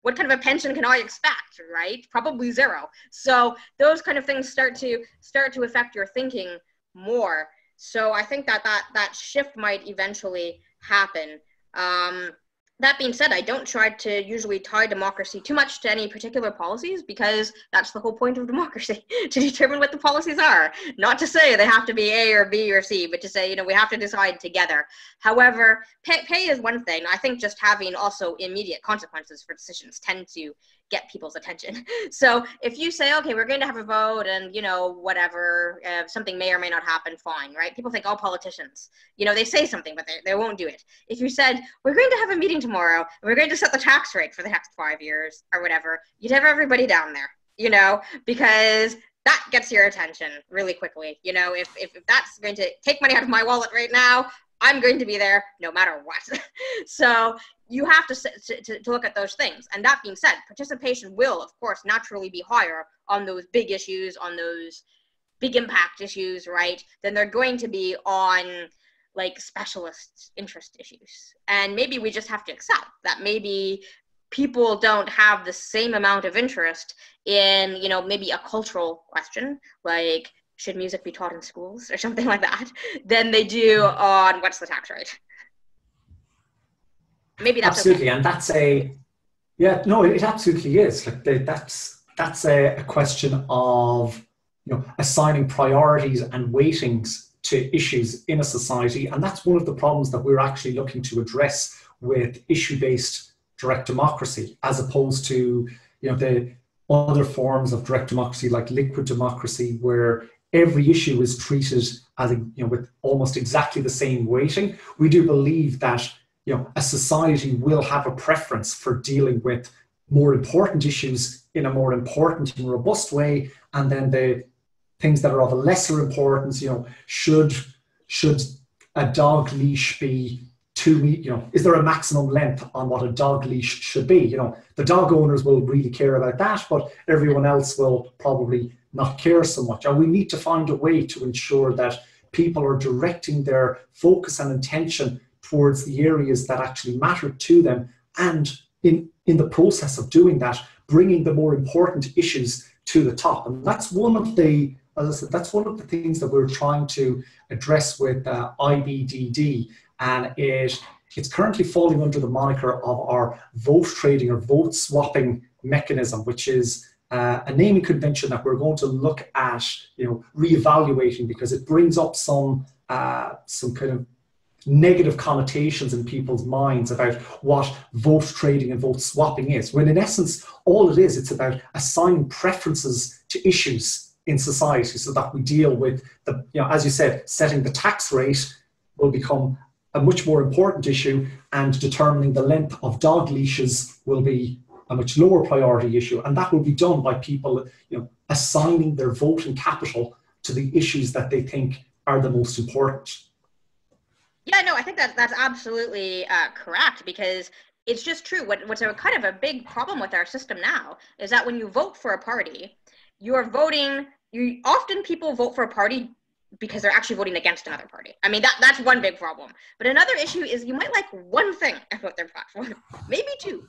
Speaker 3: what kind of a pension can I expect, right? Probably zero. So those kind of things start to affect your thinking more. So I think that shift might eventually happen. That being said, I don't try to usually tie democracy too much to any particular policies, because that's the whole point of democracy, to determine what the policies are. Not to say they have to be A or B or C, but to say, we have to decide together. However, pay is one thing. I think just having also immediate consequences for decisions tend to get people's attention. So if you say, okay, we're going to have a vote and, whatever, something may or may not happen, fine, right? People think, oh, politicians, they say something, but they won't do it. If you said, we're going to have a meeting tomorrow, and we're going to set the tax rate for the next 5 years or whatever, you'd have everybody down there, because that gets your attention really quickly. If that's going to take money out of my wallet right now, I'm going to be there no matter what. So you have to look at those things. And that being said, participation will, of course, naturally be higher on those big issues, on those big impact issues, right, than they're going to be on, like, specialist interest issues. And maybe we just have to accept that maybe people don't have the same amount of interest in, maybe a cultural question, like, should music be taught in schools or something like that, than they do on what's the tax rate. Maybe that's
Speaker 2: absolutely,
Speaker 3: okay.
Speaker 2: And that's it absolutely is. Like, that's a question of assigning priorities and weightings to issues in a society, and that's one of the problems that we're actually looking to address with issue-based direct democracy, as opposed to the other forms of direct democracy like liquid democracy, where every issue is treated as with almost exactly the same weighting. We do believe that a society will have a preference for dealing with more important issues in a more important and robust way, and then the things that are of a lesser importance, should a dog leash be 2 meters, is there a maximum length on what a dog leash should be? The dog owners will really care about that, but everyone else will probably not care so much. And we need to find a way to ensure that people are directing their focus and intention towards the areas that actually matter to them, and in the process of doing that, bringing the more important issues to the top. And that's one of the, as I said, that's one of the things that we're trying to address with IBDD, and it's currently falling under the moniker of our vote trading or vote swapping mechanism, which is a naming convention that we're going to look at, reevaluating, because it brings up some kind of negative connotations in people's minds about what vote trading and vote swapping is, when in essence all it is, it's about assigning preferences to issues in society so that we deal with the, as you said, setting the tax rate will become a much more important issue, and determining the length of dog leashes will be a much lower priority issue, and that will be done by people assigning their voting capital to the issues that they think are the most important.
Speaker 3: Yeah, no, I think that's absolutely correct, because it's just true. What's a kind of a big problem with our system now is that when you vote for a party, often people vote for a party because they're actually voting against another party. I mean, that's one big problem. But another issue is you might like one thing about their platform, maybe two.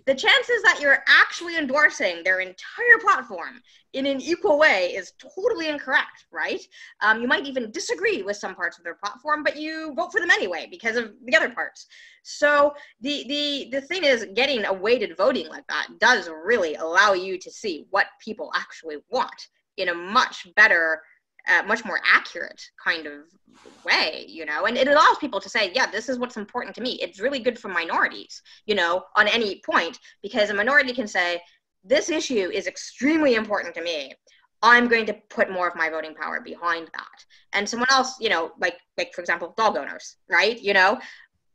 Speaker 3: The chances that you're actually endorsing their entire platform in an equal way is totally incorrect, right? You might even disagree with some parts of their platform, but you vote for them anyway because of the other parts. So the thing is, getting a weighted voting like that does really allow you to see what people actually want in a much better, much more accurate kind of way, and it allows people to say, yeah, this is what's important to me. It's really good for minorities, on any point, because a minority can say, this issue is extremely important to me. I'm going to put more of my voting power behind that. And someone else, like for example, dog owners, right?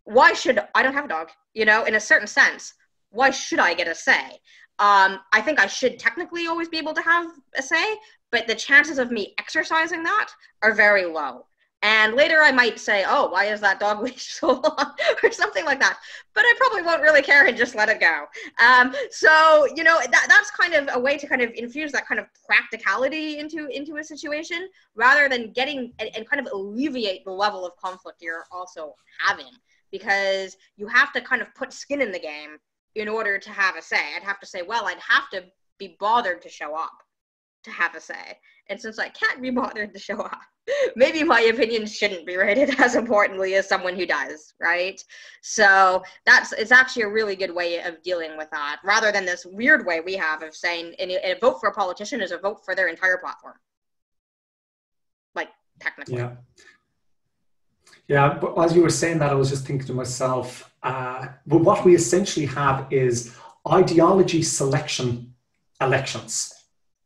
Speaker 3: Why should I don't have a dog, in a certain sense, why should I get a say? I think I should technically always be able to have a say, but the chances of me exercising that are very low. And later I might say, oh, why is that dog leash so long, or something like that. But I probably won't really care and just let it go. So, that's kind of a way to kind of infuse that kind of practicality into a situation, rather than getting and kind of alleviate the level of conflict you're also having, because you have to kind of put skin in the game in order to have a say. I'd have to say, well, I'd have to be bothered to show up to have a say. And since I can't be bothered to show up, maybe my opinion shouldn't be rated as importantly as someone who does, right? So it's actually a really good way of dealing with that, rather than this weird way we have of saying a vote for a politician is a vote for their entire platform. Like, technically.
Speaker 2: Yeah, but as you were saying that, I was just thinking to myself, but what we essentially have is ideology selection elections.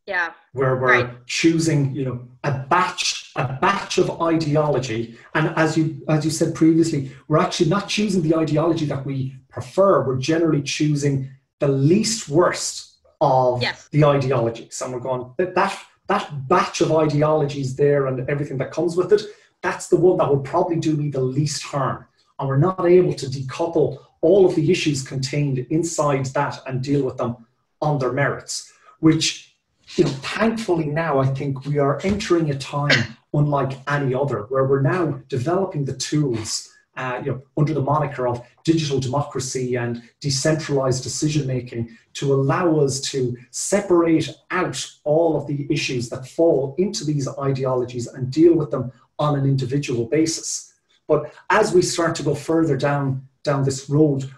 Speaker 3: Yeah.
Speaker 2: Where we're choosing, a batch of ideology, and as you said previously, we're actually not choosing the ideology that we prefer. We're generally choosing the least worst of the ideologies, and we're going that batch of ideologies there and everything that comes with it. That's the one that will probably do me the least harm, and we're not able to decouple all of the issues contained inside that and deal with them on their merits, which, thankfully now I think we are entering a time unlike any other, where we're now developing the tools, under the moniker of digital democracy and decentralized decision-making, to allow us to separate out all of the issues that fall into these ideologies and deal with them on an individual basis. But as we start to go further down this road,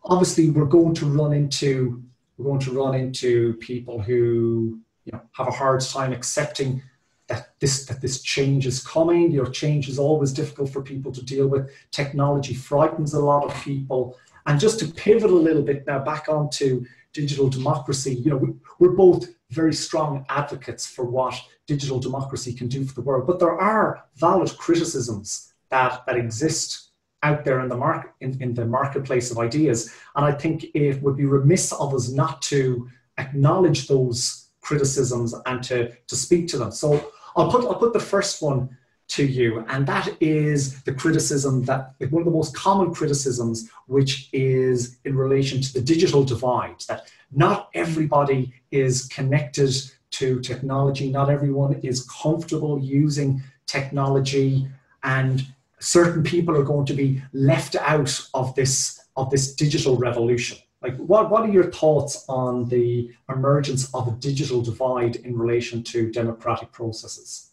Speaker 2: obviously we're going to run into people who have a hard time accepting that this change is coming. Change is always difficult for people to deal with. Technology frightens a lot of people. And just to pivot a little bit now back onto digital democracy, we're both very strong advocates for what digital democracy can do for the world. But there are valid criticisms that exist out there in the market, in the marketplace of ideas. And I think it would be remiss of us not to acknowledge those criticisms and to speak to them. So I'll put the first one to you, and that is the criticism that, one of the most common criticisms, which is in relation to the digital divide, that not everybody is connected to technology, not everyone is comfortable using technology, and certain people are going to be left out of this digital revolution. Like, what are your thoughts on the emergence of a digital divide in relation to democratic processes?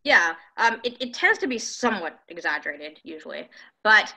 Speaker 3: Yeah, it tends to be somewhat exaggerated usually, but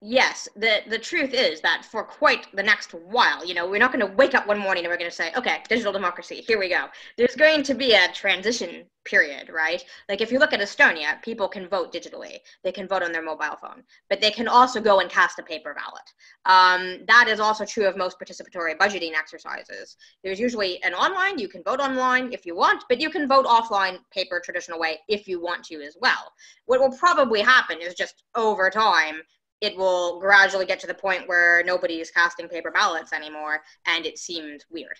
Speaker 3: Yes, the truth is that for quite the next while, we're not going to wake up one morning and we're going to say, okay, digital democracy, here we go. There's going to be a transition period, right? Like if you look at Estonia, people can vote digitally. They can vote on their mobile phone, but they can also go and cast a paper ballot. That is also true of most participatory budgeting exercises. There's usually an online, you can vote online if you want, but you can vote offline, paper, traditional way, if you want to as well. What will probably happen is just over time, it will gradually get to the point where nobody is casting paper ballots anymore, and it seems weird.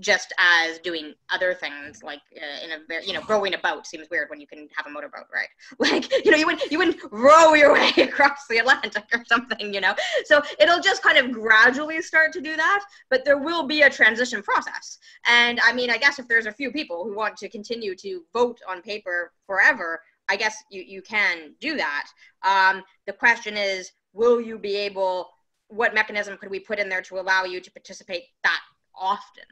Speaker 3: Just as doing other things, like rowing a boat seems weird when you can have a motorboat, right? Like, you wouldn't row your way across the Atlantic or something, So it'll just kind of gradually start to do that, but there will be a transition process. And I mean, I guess if there's a few people who want to continue to vote on paper forever, I guess you can do that. The question is, will you be able, what mechanism could we put in there to allow you to participate that often?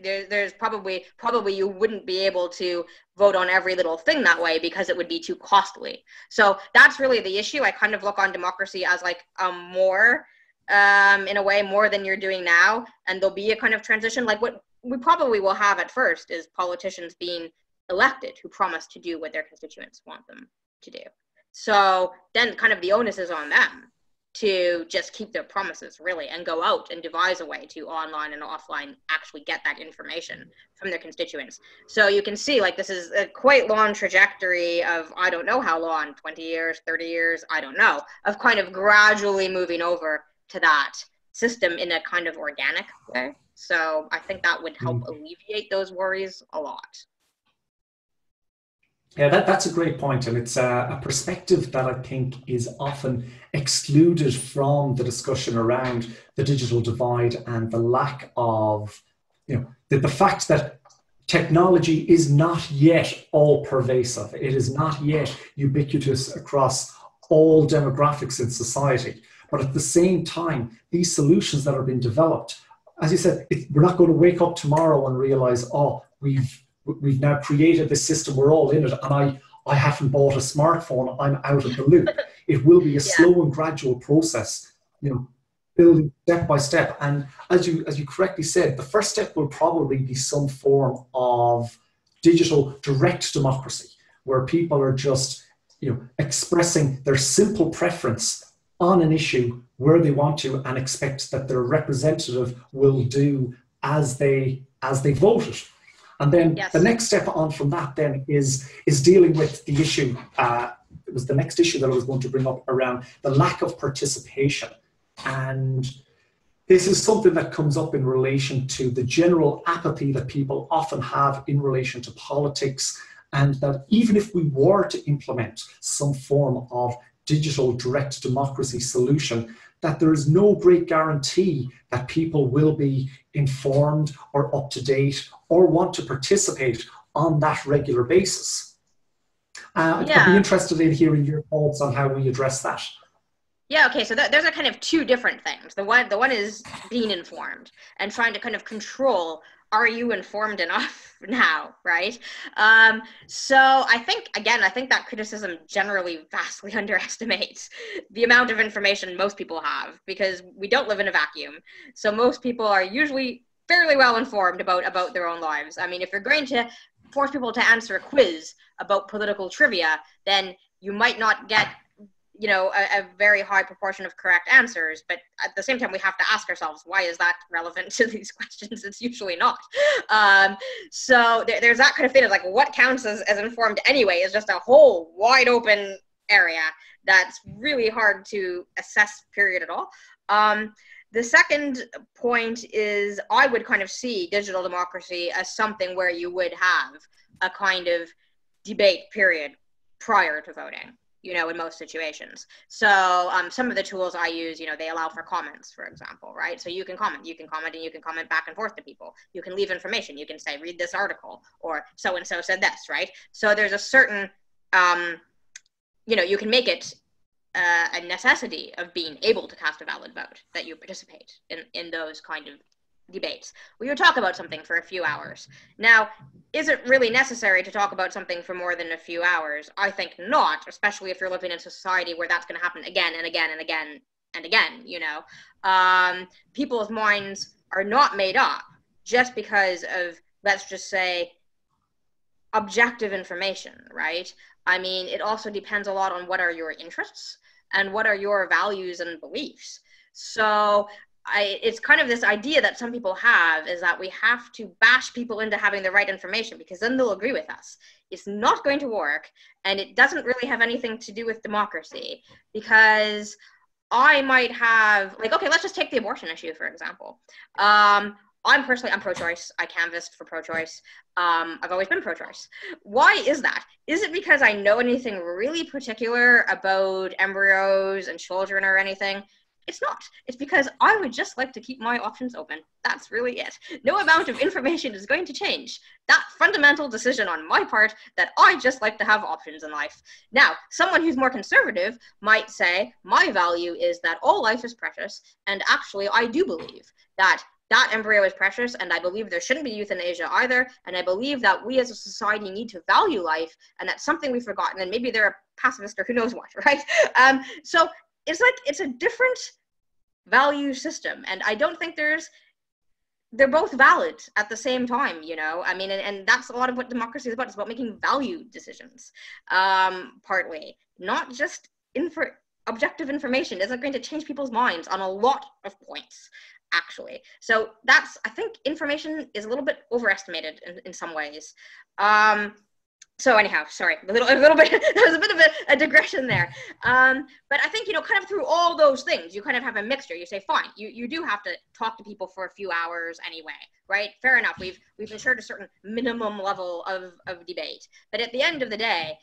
Speaker 3: There's probably you wouldn't be able to vote on every little thing that way because it would be too costly. So that's really the issue. I kind of look on democracy as like more, in a way, more than you're doing now. And there'll be a kind of transition. Like what we probably will have at first is politicians being elected who promise to do what their constituents want them to do. So then kind of the onus is on them to just keep their promises, really, and go out and devise a way to online and offline actually get that information from their constituents. So you can see, like, this is a quite long trajectory of, I don't know how long, 20 years, 30 years, I don't know, of kind of gradually moving over to that system in a kind of organic way. So I think that would help alleviate those worries a lot.
Speaker 2: Yeah, that's a great point, and it's a perspective that I think is often excluded from the discussion around the digital divide and the lack of, the fact that technology is not yet all pervasive. It is not yet ubiquitous across all demographics in society. But at the same time, these solutions that are being developed, as you said, we're not going to wake up tomorrow and realize, oh, we've now created this system, we're all in it, and I haven't bought a smartphone, I'm out of the loop. It will be a slow and gradual process, building step by step. And as you correctly said, the first step will probably be some form of digital direct democracy, where people are just expressing their simple preference on an issue where they want to, and expect that their representative will do as they voted. And then the next step on from that then is dealing with the issue. It was the next issue that I was going to bring up around the lack of participation. And this is something that comes up in relation to the general apathy that people often have in relation to politics, and that even if we were to implement some form of digital direct democracy solution, that there is no great guarantee that people will be informed or up to date or want to participate on that regular basis. I'd be interested in hearing your thoughts on how we address that.
Speaker 3: Yeah, okay, so there's a kind of two different things. The one is being informed and trying to kind of control, are you informed enough now, right? So I think that criticism generally vastly underestimates the amount of information most people have, because we don't live in a vacuum. So most people are usually fairly well informed about their own lives. I mean, if you're going to force people to answer a quiz about political trivia, then you might not get a very high proportion of correct answers, but at the same time, we have to ask ourselves, why is that relevant to these questions? It's usually not. So there's that kind of thing of like, what counts as informed anyway is just a whole wide open area that's really hard to assess, period, at all. The second point is, I would kind of see digital democracy as something where you would have a kind of debate period prior to voting, in most situations. So some of the tools I use, they allow for comments, for example, right? So you can comment and you can comment back and forth to people. You can leave information. You can say, read this article, or so-and-so said this, right? So there's a certain, you can make it a necessity of being able to cast a valid vote, that you participate in those kind of debates. We would talk about something for a few hours. Now, is it really necessary to talk about something for more than a few hours? I think not, especially if you're living in a society where that's going to happen again and again and again and again, you know. People's minds are not made up just because of, let's just say, objective information, right? I mean, it also depends a lot on what are your interests and what are your values and beliefs. So it's kind of this idea that some people have, is that we have to bash people into having the right information because then they'll agree with us. It's not going to work, and it doesn't really have anything to do with democracy, because I might have, like, okay, let's just take the abortion issue, for example. I'm pro-choice. I canvassed for pro-choice. I've always been pro-choice. Why is that? Is it because I know anything really particular about embryos and children or anything? It's not. It's because I would just like to keep my options open. That's really it. No amount of information is going to change that fundamental decision on my part that I just like to have options in life. Now, someone who's more conservative might say, my value is that all life is precious, and actually I do believe that that embryo is precious, and I believe there shouldn't be euthanasia either, and I believe that we as a society need to value life, and that's something we've forgotten, and maybe they're a pacifist or who knows what, right? So it's like, it's a different value system, and I don't think they're both valid at the same time, you know? I mean, and that's a lot of what democracy is about. It's about making value decisions, partly, not just objective information isn't going to change people's minds on a lot of points, actually. So I think information is a little bit overestimated in some ways. So anyhow, sorry, a little bit, that was a bit of a digression there. But I think, you know, kind of through all those things, you kind of have a mixture. You say, fine, you do have to talk to people for a few hours anyway, right? Fair enough. We've ensured a certain minimum level of debate. But at the end of the day,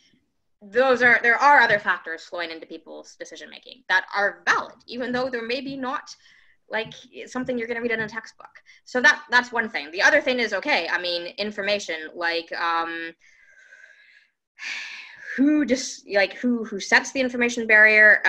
Speaker 3: there are other factors flowing into people's decision-making that are valid, even though they're maybe not like something you're going to read in a textbook. So that's one thing. The other thing is, okay, I mean, information, like, who sets the information barrier.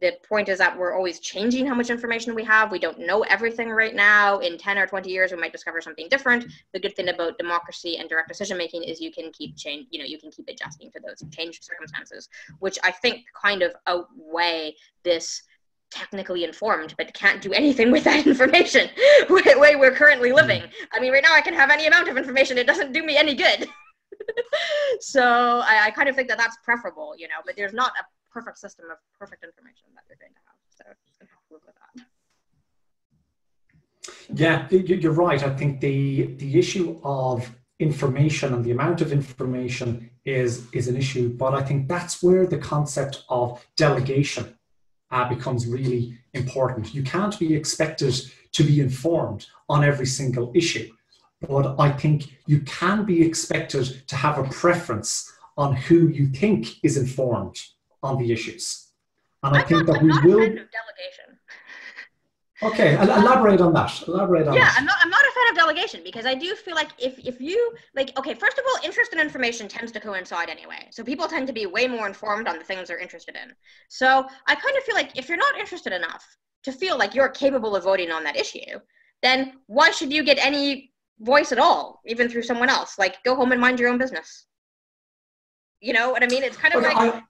Speaker 3: The point is that we're always changing how much information we have. We don't know everything right now. In 10 or 20 years, we might discover something different. The good thing about democracy and direct decision making is you can keep adjusting to those changed circumstances, which I think kind of outweigh this technically informed but can't do anything with that information way we're currently living. I mean, right now I can have any amount of information. It doesn't do me any good. So I kind of think that that's preferable, you know, but there's not a perfect system of perfect information that you're going to have. So I'm going to have to live with that.
Speaker 2: Yeah, you're right. I think the issue of information and the amount of information is an issue, but I think that's where the concept of delegation becomes really important. You can't be expected to be informed on every single issue, but I think you can be expected to have a preference on who you think is informed on the issues. And I think that we will. I'm not a fan of delegation. Okay, elaborate on that.
Speaker 3: Yeah, I'm not a fan of delegation, because I do feel like if you, like, okay, first of all, interest in information tends to coincide anyway. So people tend to be way more informed on the things they're interested in. So I kind of feel like if you're not interested enough to feel like you're capable of voting on that issue, then why should you get any voice at all, even through someone else? Like, go home and mind your own business. You know what I mean? It's kind of like...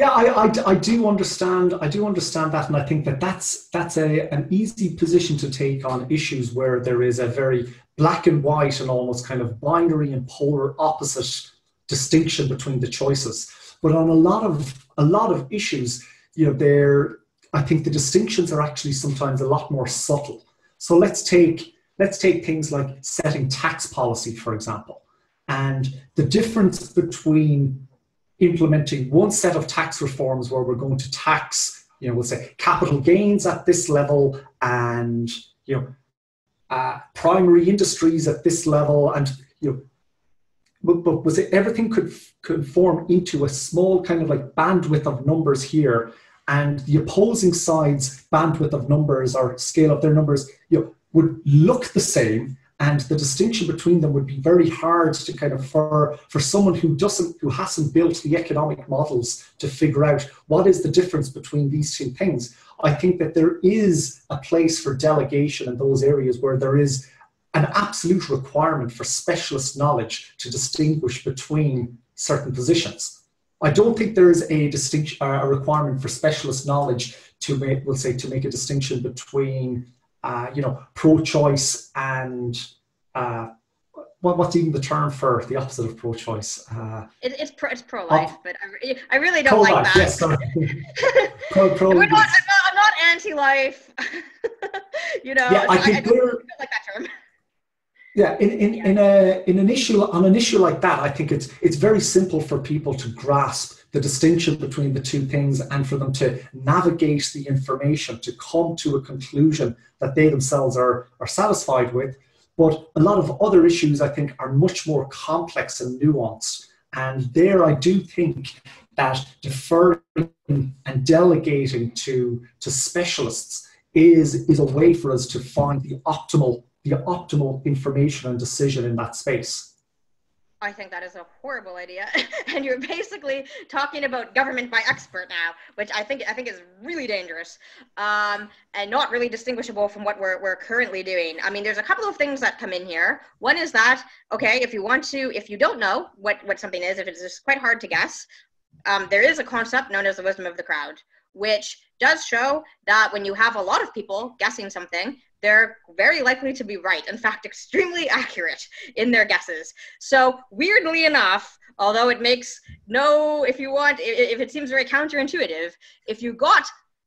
Speaker 2: I do understand that, and I think that's an easy position to take on issues where there is a very black and white and almost kind of binary and polar opposite distinction between the choices. But on a lot of issues, you know, I think the distinctions are actually sometimes a lot more subtle. So let's take things like setting tax policy, for example, and the difference between implementing one set of tax reforms where we're going to tax, you know, we'll say capital gains at this level, and, you know, primary industries at this level, and, you know, but was it everything could form into a small kind of like bandwidth of numbers here, and the opposing side's bandwidth of numbers or scale of their numbers, you know, would look the same, And the distinction between them would be very hard to kind of, for someone who hasn't built the economic models to figure out what is the difference between these two things. I think that there is a place for delegation in those areas where there is an absolute requirement for specialist knowledge to distinguish between certain positions. I don't think there is a requirement for specialist knowledge to make a distinction between, pro-choice and what's even the term for the opposite of pro-choice?
Speaker 3: It's pro-life, but I really don't like that.
Speaker 2: Yes, sorry.
Speaker 3: I'm not anti-life.
Speaker 2: Yeah, I think
Speaker 3: don't like that term.
Speaker 2: Yeah, on an issue like that, I think it's very simple for people to grasp the distinction between the two things and for them to navigate the information to come to a conclusion that they themselves are satisfied with. But a lot of other issues, I think, are much more complex and nuanced. And there, I do think that deferring and delegating to specialists is a way for us to find the optimal information and decision in that space.
Speaker 3: I think that is a horrible idea, and you're basically talking about government by expert now, which I think is really dangerous, and not really distinguishable from what we're currently doing. I mean, there's a couple of things that come in here. One is that, okay, if you don't know what something is, if it's just quite hard to guess, there is a concept known as the wisdom of the crowd, which does show that when you have a lot of people guessing something, they're very likely to be right. In fact, extremely accurate in their guesses. So weirdly enough, although it makes if it seems very counterintuitive, if you got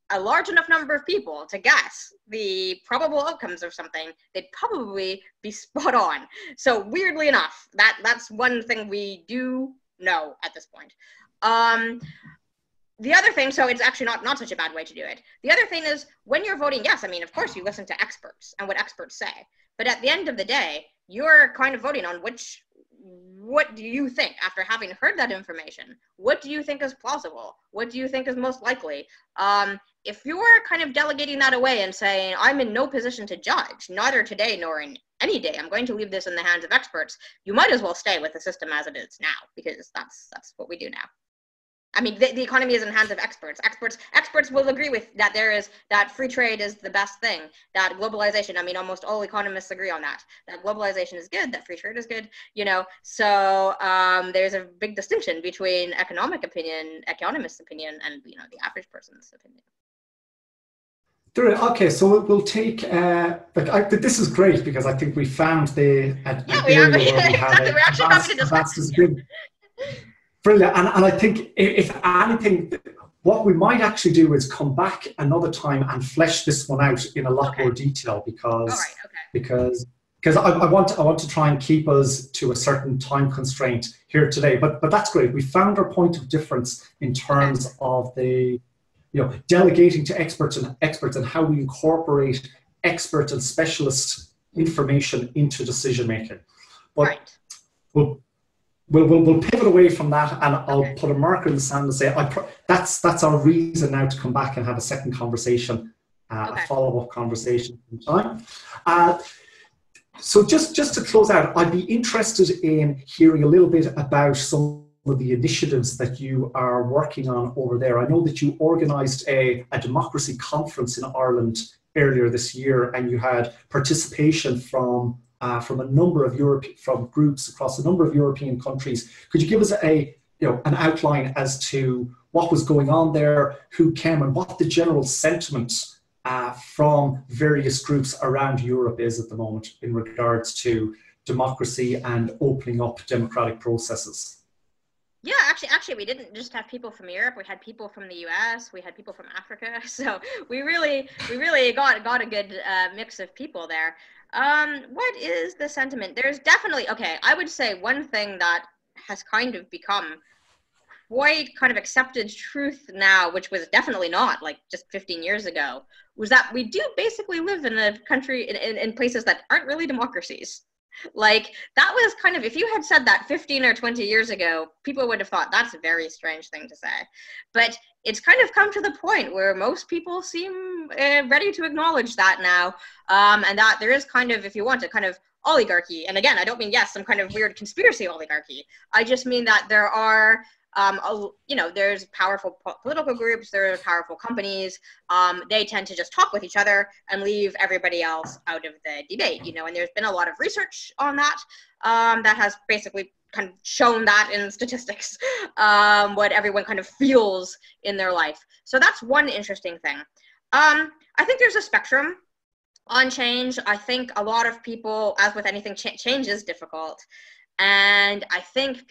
Speaker 3: a large enough number of people to guess the probable outcomes of something, they'd probably be spot on. So weirdly enough, that's one thing we do know at this point. The other thing, so it's actually not such a bad way to do it. The other thing is, when you're voting yes, I mean, of course you listen to experts and what experts say. But at the end of the day, you're kind of voting on what do you think after having heard that information? What do you think is plausible? What do you think is most likely? If you're kind of delegating that away and saying, I'm in no position to judge, neither today nor in any day, I'm going to leave this in the hands of experts, you might as well stay with the system as it is now, because that's what we do now. I mean, the economy is in the hands of experts. Experts will agree with that free trade is the best thing, that globalization, I mean, almost all economists agree on that globalization is good, that free trade is good, so there's a big distinction between economist's opinion, and, the average person's opinion.
Speaker 2: Okay, so we'll take, this is great because I think we found the area where we have advanced disagreement. Brilliant, and I think if anything, what we might actually do is come back another time and flesh this one out in a lot more detail because I want to try and keep us to a certain time constraint here today. But that's great. We found our point of difference in terms of the delegating to experts and how we incorporate expert and specialist information into decision making. But We'll pivot away from that, and I'll put a marker in the sand and say that's our reason now to come back and have a second conversation, a follow-up conversation in time. So just to close out, I'd be interested in hearing a little bit about some of the initiatives that you are working on over there. I know that you organised a democracy conference in Ireland earlier this year, and you had participation from a number of from groups across a number of European countries. Could you give us an outline as to what was going on there, who came, and what the general sentiment from various groups around Europe is at the moment in regards to democracy and opening up democratic processes?
Speaker 3: Yeah, actually, we didn't just have people from Europe. We had people from the US. We had people from Africa. So we really got a good mix of people there. What is the sentiment? There's definitely, I would say one thing that has kind of become quite kind of accepted truth now, which was definitely not like just 15 years ago, was that we do basically live in a country, in places that aren't really democracies. Like, that was kind of, if you had said that 15 or 20 years ago, people would have thought that's a very strange thing to say. But it's kind of come to the point where most people seem ready to acknowledge that now, and that there is kind of, if you want, a kind of oligarchy. And again, I don't mean, yes, some kind of weird conspiracy oligarchy. I just mean that there are, there's powerful political groups, there are powerful companies. They tend to just talk with each other and leave everybody else out of the debate, and there's been a lot of research on that that has basically kind of shown that in statistics, what everyone kind of feels in their life. So that's one interesting thing. I think there's a spectrum on change. I think a lot of people, as with anything, change is difficult. And I think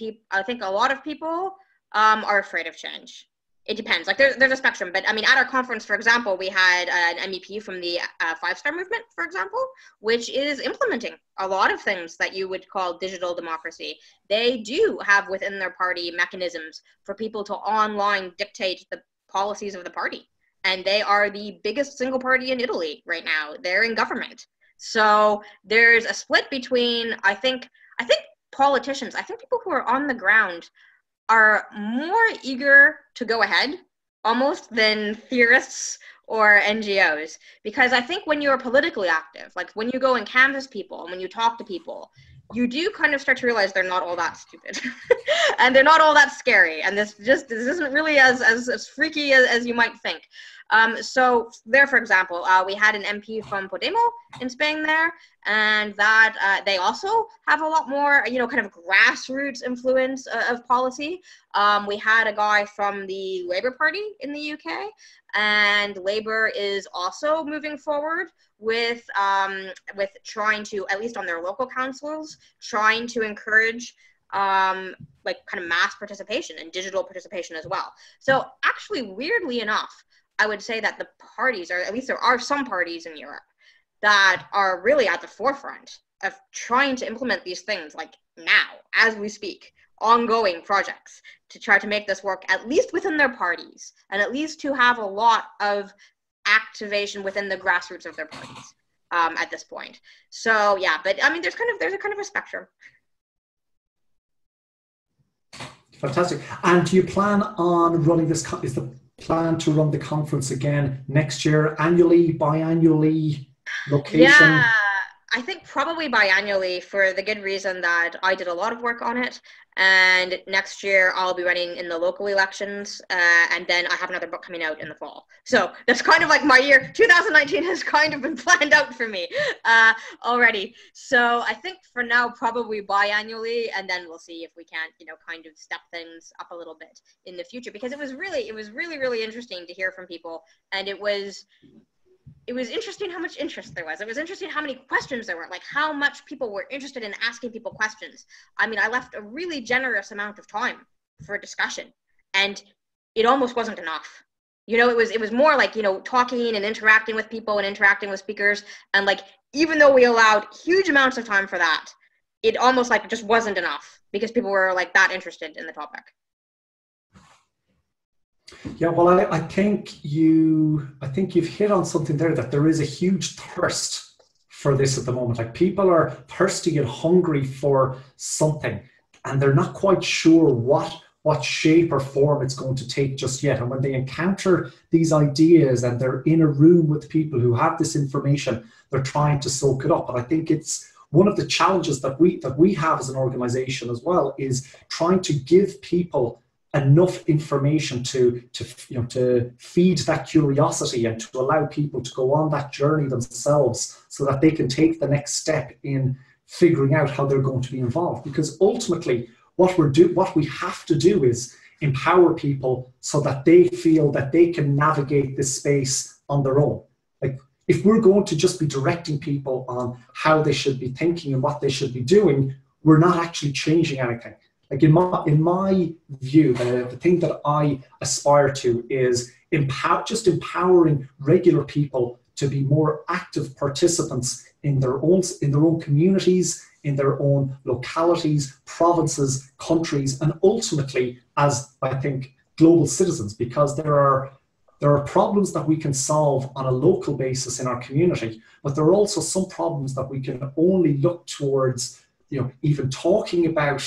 Speaker 3: a lot of people are afraid of change. It depends. Like there's a spectrum, but I mean, at our conference, for example, we had an MEP from the 5-Star Movement, for example, which is implementing a lot of things that you would call digital democracy. They do have within their party mechanisms for people to online dictate the policies of the party. And they are the biggest single party in Italy right now. They're in government. So there's a split between, I think politicians, I think people who are on the ground are more eager to go ahead almost than theorists or NGOs. Because I think when you're politically active, like when you go and canvass people and when you talk to people, you do kind of start to realize they're not all that stupid and they're not all that scary. And this isn't really as freaky as you might think. So there, for example, we had an MP from Podemos in Spain there, and that they also have a lot more, kind of grassroots influence of policy. We had a guy from the Labour Party in the UK, and Labour is also moving forward with trying to, at least on their local councils, trying to encourage like kind of mass participation and digital participation as well. So actually, weirdly enough, I would say that the parties, or at least there are some parties in Europe that are really at the forefront of trying to implement these things, like now, as we speak, ongoing projects to try to make this work, at least within their parties, and at least to have a lot of activation within the grassroots of their parties at this point. So yeah, but I mean, there's a kind of a spectrum.
Speaker 2: Fantastic. And do you plan on running this? Is the plan to run the conference again next year, annually, biannually, location?
Speaker 3: Yeah, I think probably biannually, for the good reason that I did a lot of work on it, and next year I'll be running in the local elections, and then I have another book coming out in the fall. So that's kind of like my year. 2019 has kind of been planned out for me already. So I think for now probably biannually, and then we'll see if we can't, kind of step things up a little bit in the future, because it was really interesting to hear from people, and it was interesting how much interest there was. It was interesting how many questions there were, like how much people were interested in asking people questions. I mean, I left a really generous amount of time for discussion, and it almost wasn't enough. It was more like, talking and interacting with people and interacting with speakers. And like, even though we allowed huge amounts of time for that, it almost like just wasn't enough because people were like that interested in the topic.
Speaker 2: Yeah, well, I think you've hit on something there, that there is a huge thirst for this at the moment. Like, people are thirsty and hungry for something, and they're not quite sure what shape or form it's going to take just yet. And when they encounter these ideas and they're in a room with people who have this information, they're trying to soak it up. And I think it's one of the challenges that we have as an organization as well, is trying to give people enough information to feed that curiosity and to allow people to go on that journey themselves, so that they can take the next step in figuring out how they're going to be involved. Because ultimately, what we have to do is empower people so that they feel that they can navigate this space on their own. Like, if we're going to just be directing people on how they should be thinking and what they should be doing, we're not actually changing anything. Like, in my view, the thing that I aspire to is empowering regular people to be more active participants in their own communities, in their own localities, provinces, countries, and ultimately as, I think, global citizens, because there are There are problems that we can solve on a local basis in our community, but there are also some problems that we can only look towards, even talking about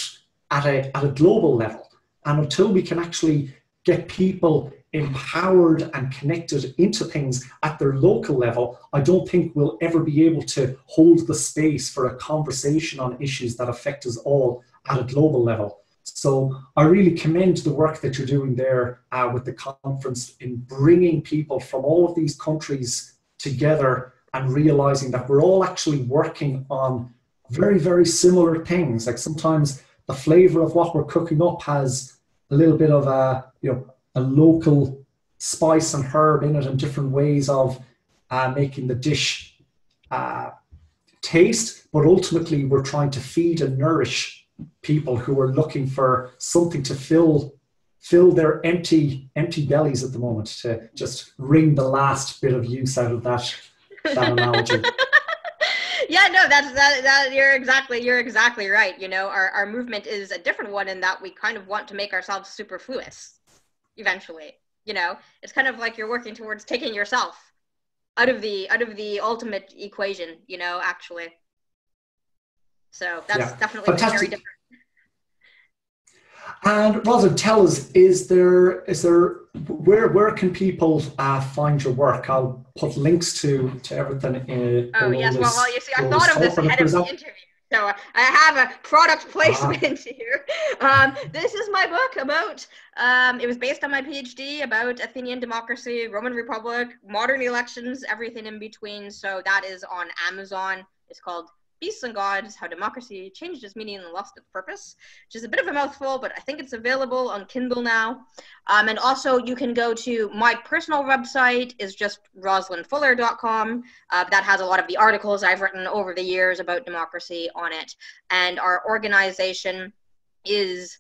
Speaker 2: at a global level. And until we can actually get people empowered and connected into things at their local level, I don't think we'll ever be able to hold the space for a conversation on issues that affect us all at a global level. So I really commend the work that you're doing there with the conference in bringing people from all of these countries together and realizing that we're all actually working on very, very similar things. Like sometimes the flavor of what we're cooking up has a little bit of a local spice and herb in it, and different ways of making the dish taste. But ultimately, we're trying to feed and nourish people who are looking for something to fill their empty bellies at the moment, to just wring the last bit of use out of that analogy.
Speaker 3: Yeah, no, that you're exactly right. Our movement is a different one in that we kind of want to make ourselves superfluous eventually. It's kind of like you're working towards taking yourself out of the ultimate equation, actually. So that's definitely very different.
Speaker 2: And Roslyn, tell us, where can people find your work? I'll put links to everything in.
Speaker 3: Oh yes, well, you see, I thought of this ahead of the interview, so I have a product placement here. This is my book about. It was based on my PhD about Athenian democracy, Roman Republic, modern elections, everything in between. So that is on Amazon. It's called Beasts and Gods, How Democracy Changed Its Meaning and Lost Its Purpose, which is a bit of a mouthful, but I think it's available on Kindle now. And also you can go to my personal website, is just roslynfuller.com. That has a lot of the articles I've written over the years about democracy on it. And our organization is,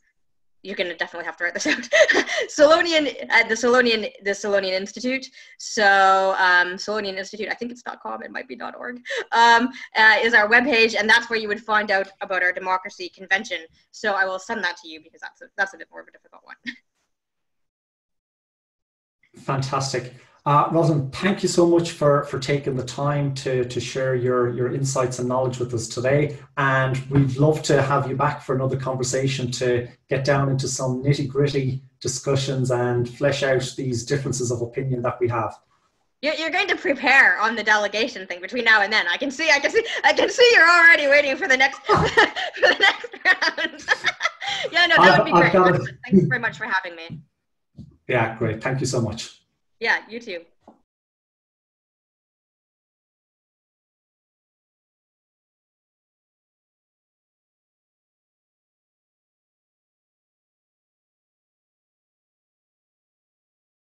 Speaker 3: you're going to definitely have to write this out, the Salonian Institute. So Salonian Institute, I think it's .com, it might be .org, is our webpage, and that's where you would find out about our democracy convention. So I will send that to you because that's a bit more of a difficult one.
Speaker 2: Fantastic. Roslyn, thank you so much for taking the time to share your insights and knowledge with us today. And we'd love to have you back for another conversation to get down into some nitty-gritty discussions and flesh out these differences of opinion that we have.
Speaker 3: You're going to prepare on the delegation thing between now and then. I can see you're already waiting for the next for the next round. Yeah, no, that would be great. Thanks very much for having me.
Speaker 2: Yeah, great. Thank you so much.
Speaker 3: Yeah, you too.